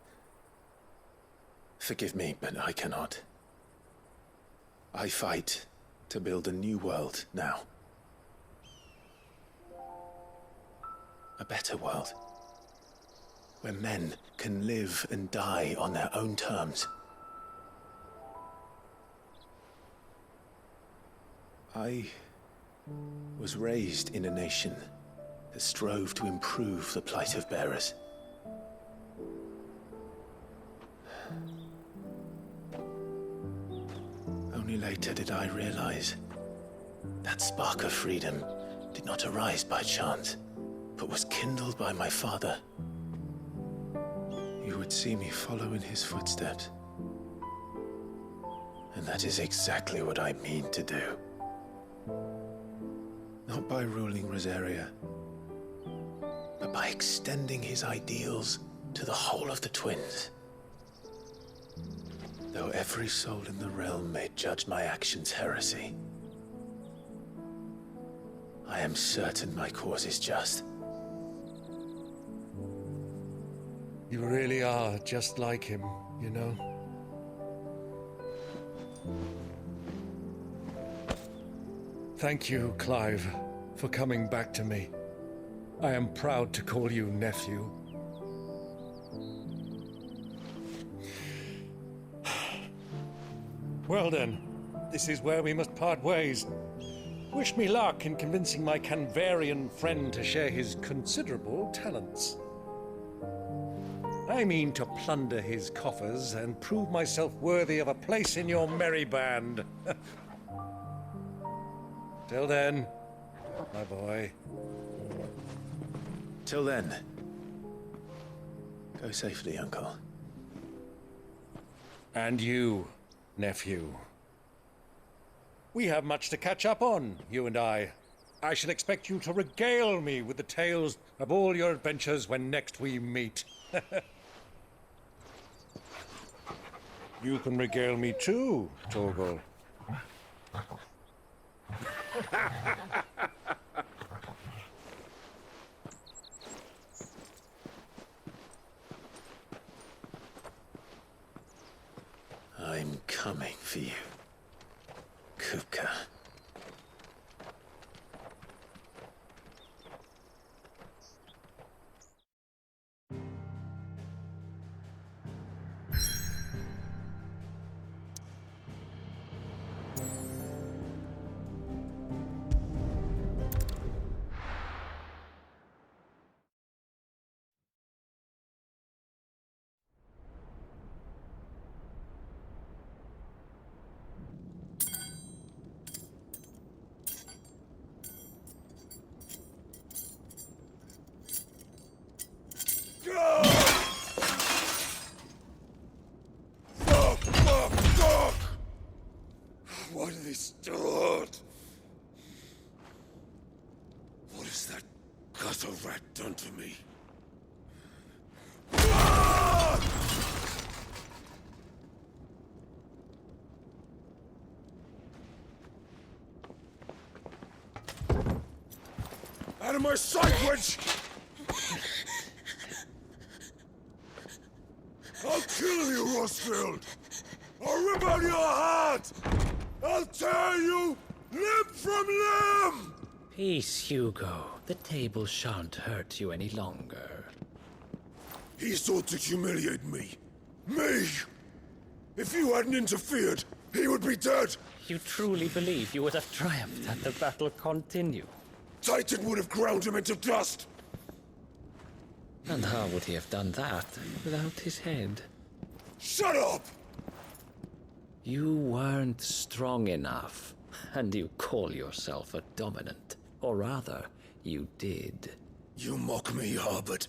Forgive me, but I cannot. I fight to build a new world now. A better world. Where men can live and die on their own terms. I was raised in a nation that strove to improve the plight of bearers. Only later did I realize that spark of freedom did not arise by chance, but was kindled by my father. You would see me follow in his footsteps. And that is exactly what I mean to do. Not by ruling Rosaria, but by extending his ideals to the whole of the twins. Though every soul in the realm may judge my actions heresy, I am certain my cause is just. You really are just like him, you know? Thank you, Clive, for coming back to me. I am proud to call you nephew. Well then, this is where we must part ways. Wish me luck in convincing my Canvarian friend to share his considerable talents. I mean to plunder his coffers and prove myself worthy of a place in your merry band. Till then, my boy. Till then, go safely, Uncle. And you, nephew. We have much to catch up on, you and I. I shall expect you to regale me with the tales of all your adventures when next we meet. You can regale me too, Torgal. I'm coming for you, Kupka. Why do they start? What has that gutter rat done to me? Out of my sight, witch! I'll kill you, Rosfield! I'll rip out your heart! I'll tear you limb from limb! Peace, Hugo. The table shan't hurt you any longer. He sought to humiliate me. Me! If you hadn't interfered, he would be dead! You truly believe you would have triumphed had the battle continued? Titan would have ground him into dust! And how would he have done that without his head? Shut up! You weren't strong enough, and you call yourself a dominant. Or rather, you did. You mock me, Harbert.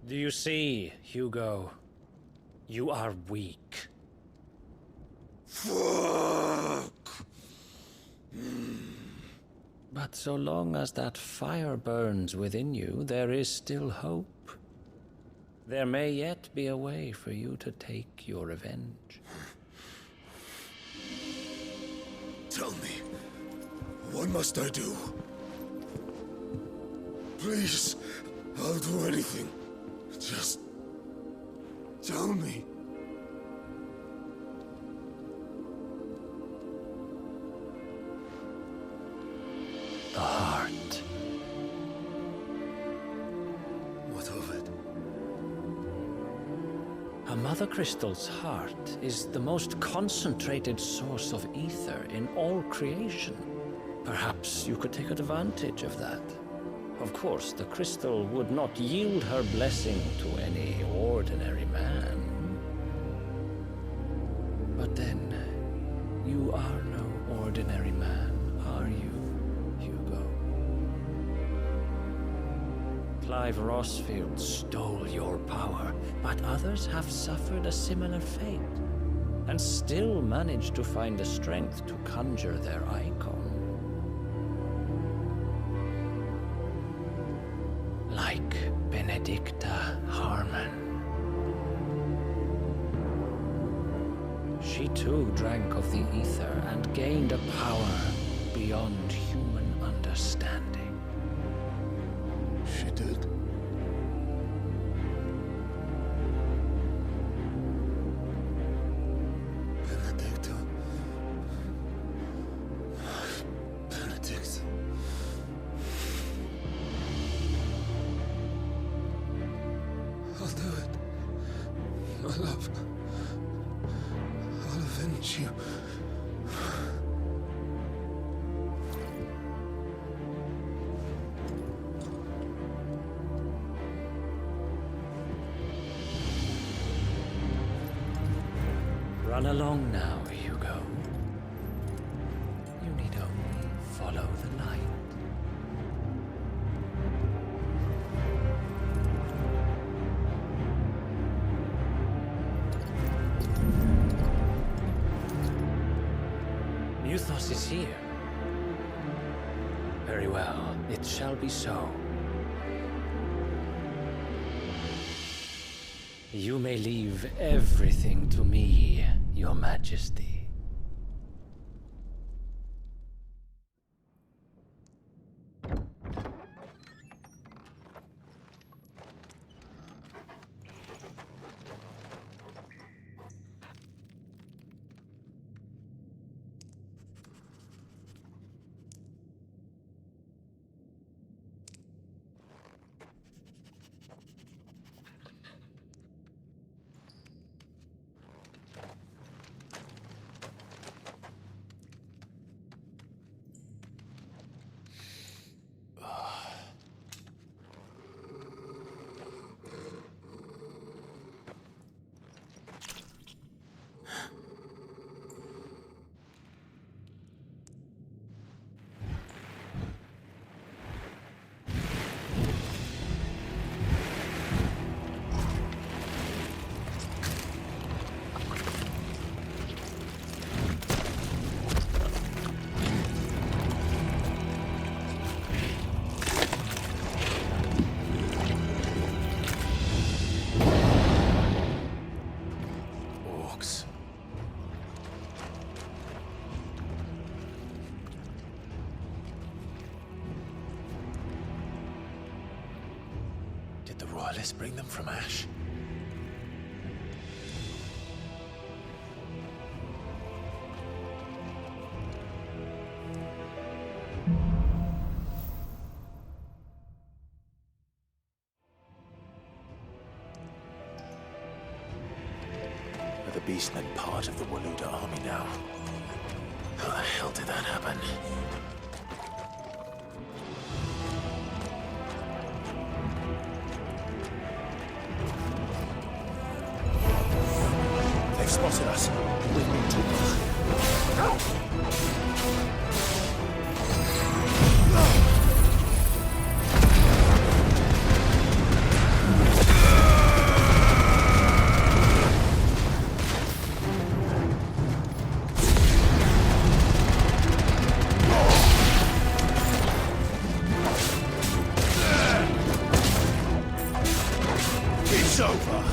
Do you see, Hugo? You are weak. Fuck! But so long as that fire burns within you, there is still hope. There may yet be a way for you to take your revenge. Tell me, what must I do? Please, I'll do anything. Just tell me. The heart. What of it? A Mother Crystal's heart is the most concentrated source of ether in all creation. Perhaps you could take advantage of that. Of course, the crystal would not yield her blessing to any ordinary man. But then, you are no ordinary man, are you, Hugo? Clive Rosfield stole your power, but others have suffered a similar fate, and still managed to find the strength to conjure their icon. Like Benedicta Harmon. She too drank of the ether and gained a power beyond human understanding. She did. Benedicta. Benedict. Run along now, Hugo. You need only follow the light. Muthos is here. Very well, it shall be so. You may leave everything to me, Your Majesty. Royalists bring them from Ash? Are the Beastmen part of the Waluda army now? How the hell did that happen? Spotted us. We've been too It's over.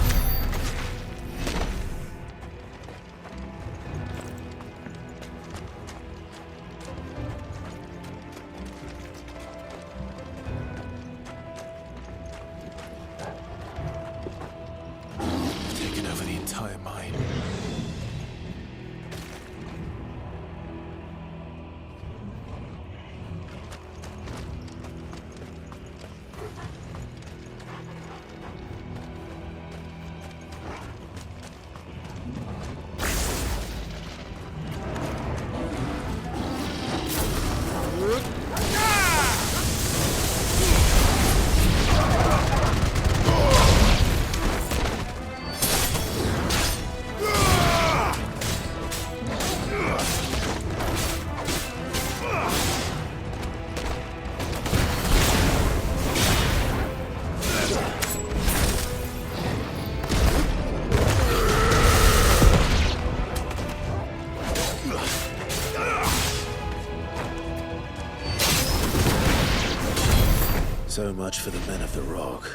So much for the men of the Rock.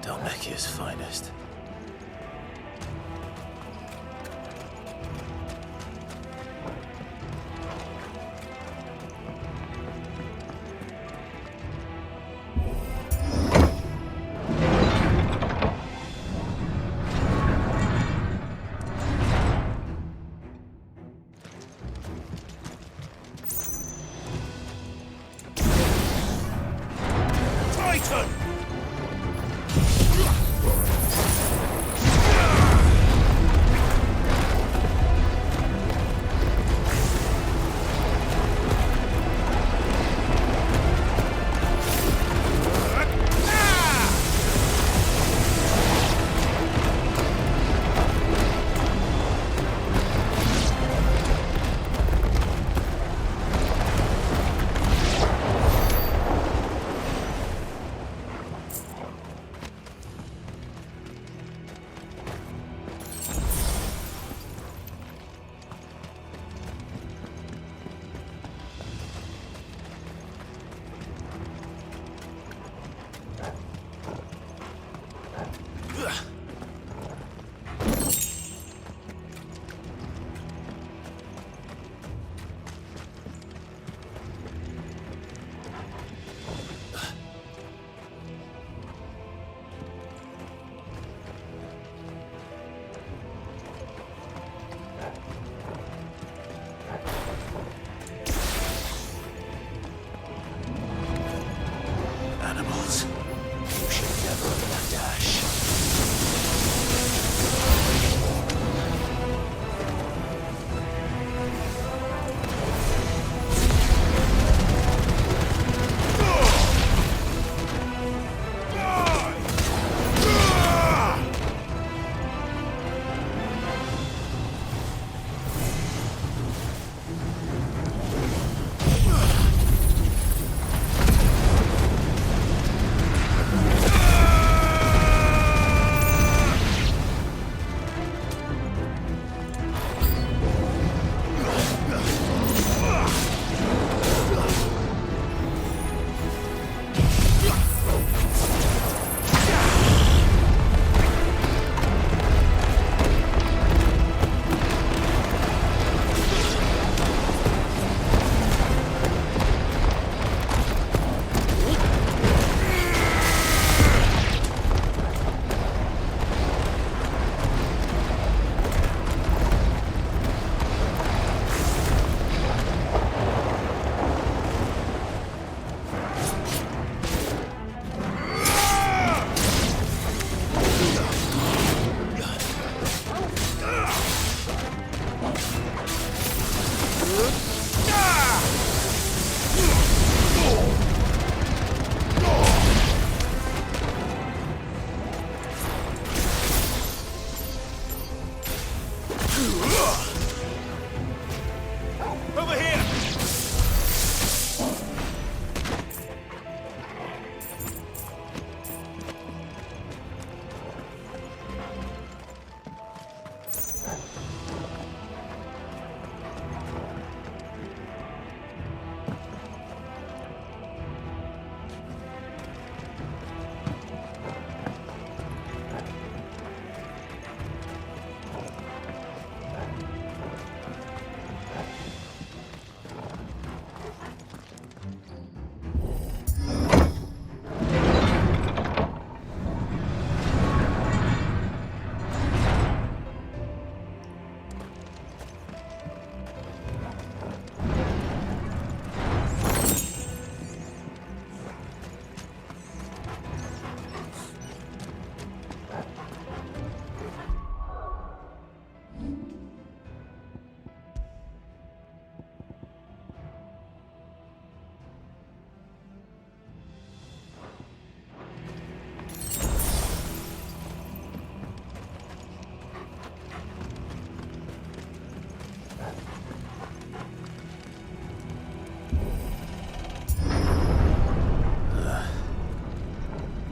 Dalmekia's finest. rebels. You should never have left Ash. Over here!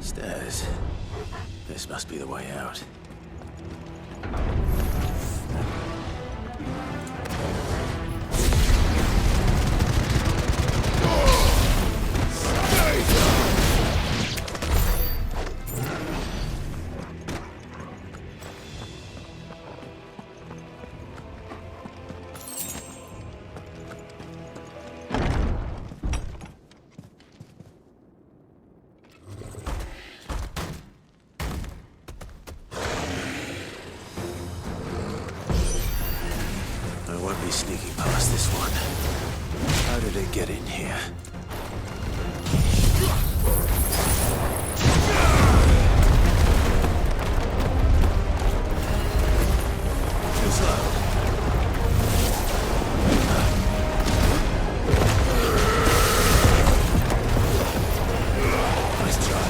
Stairs. This must be the way out. I won't be sneaking past this one. How did it get in here? Too slow. Nice try.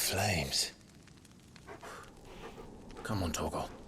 flames. Come on, Torgal.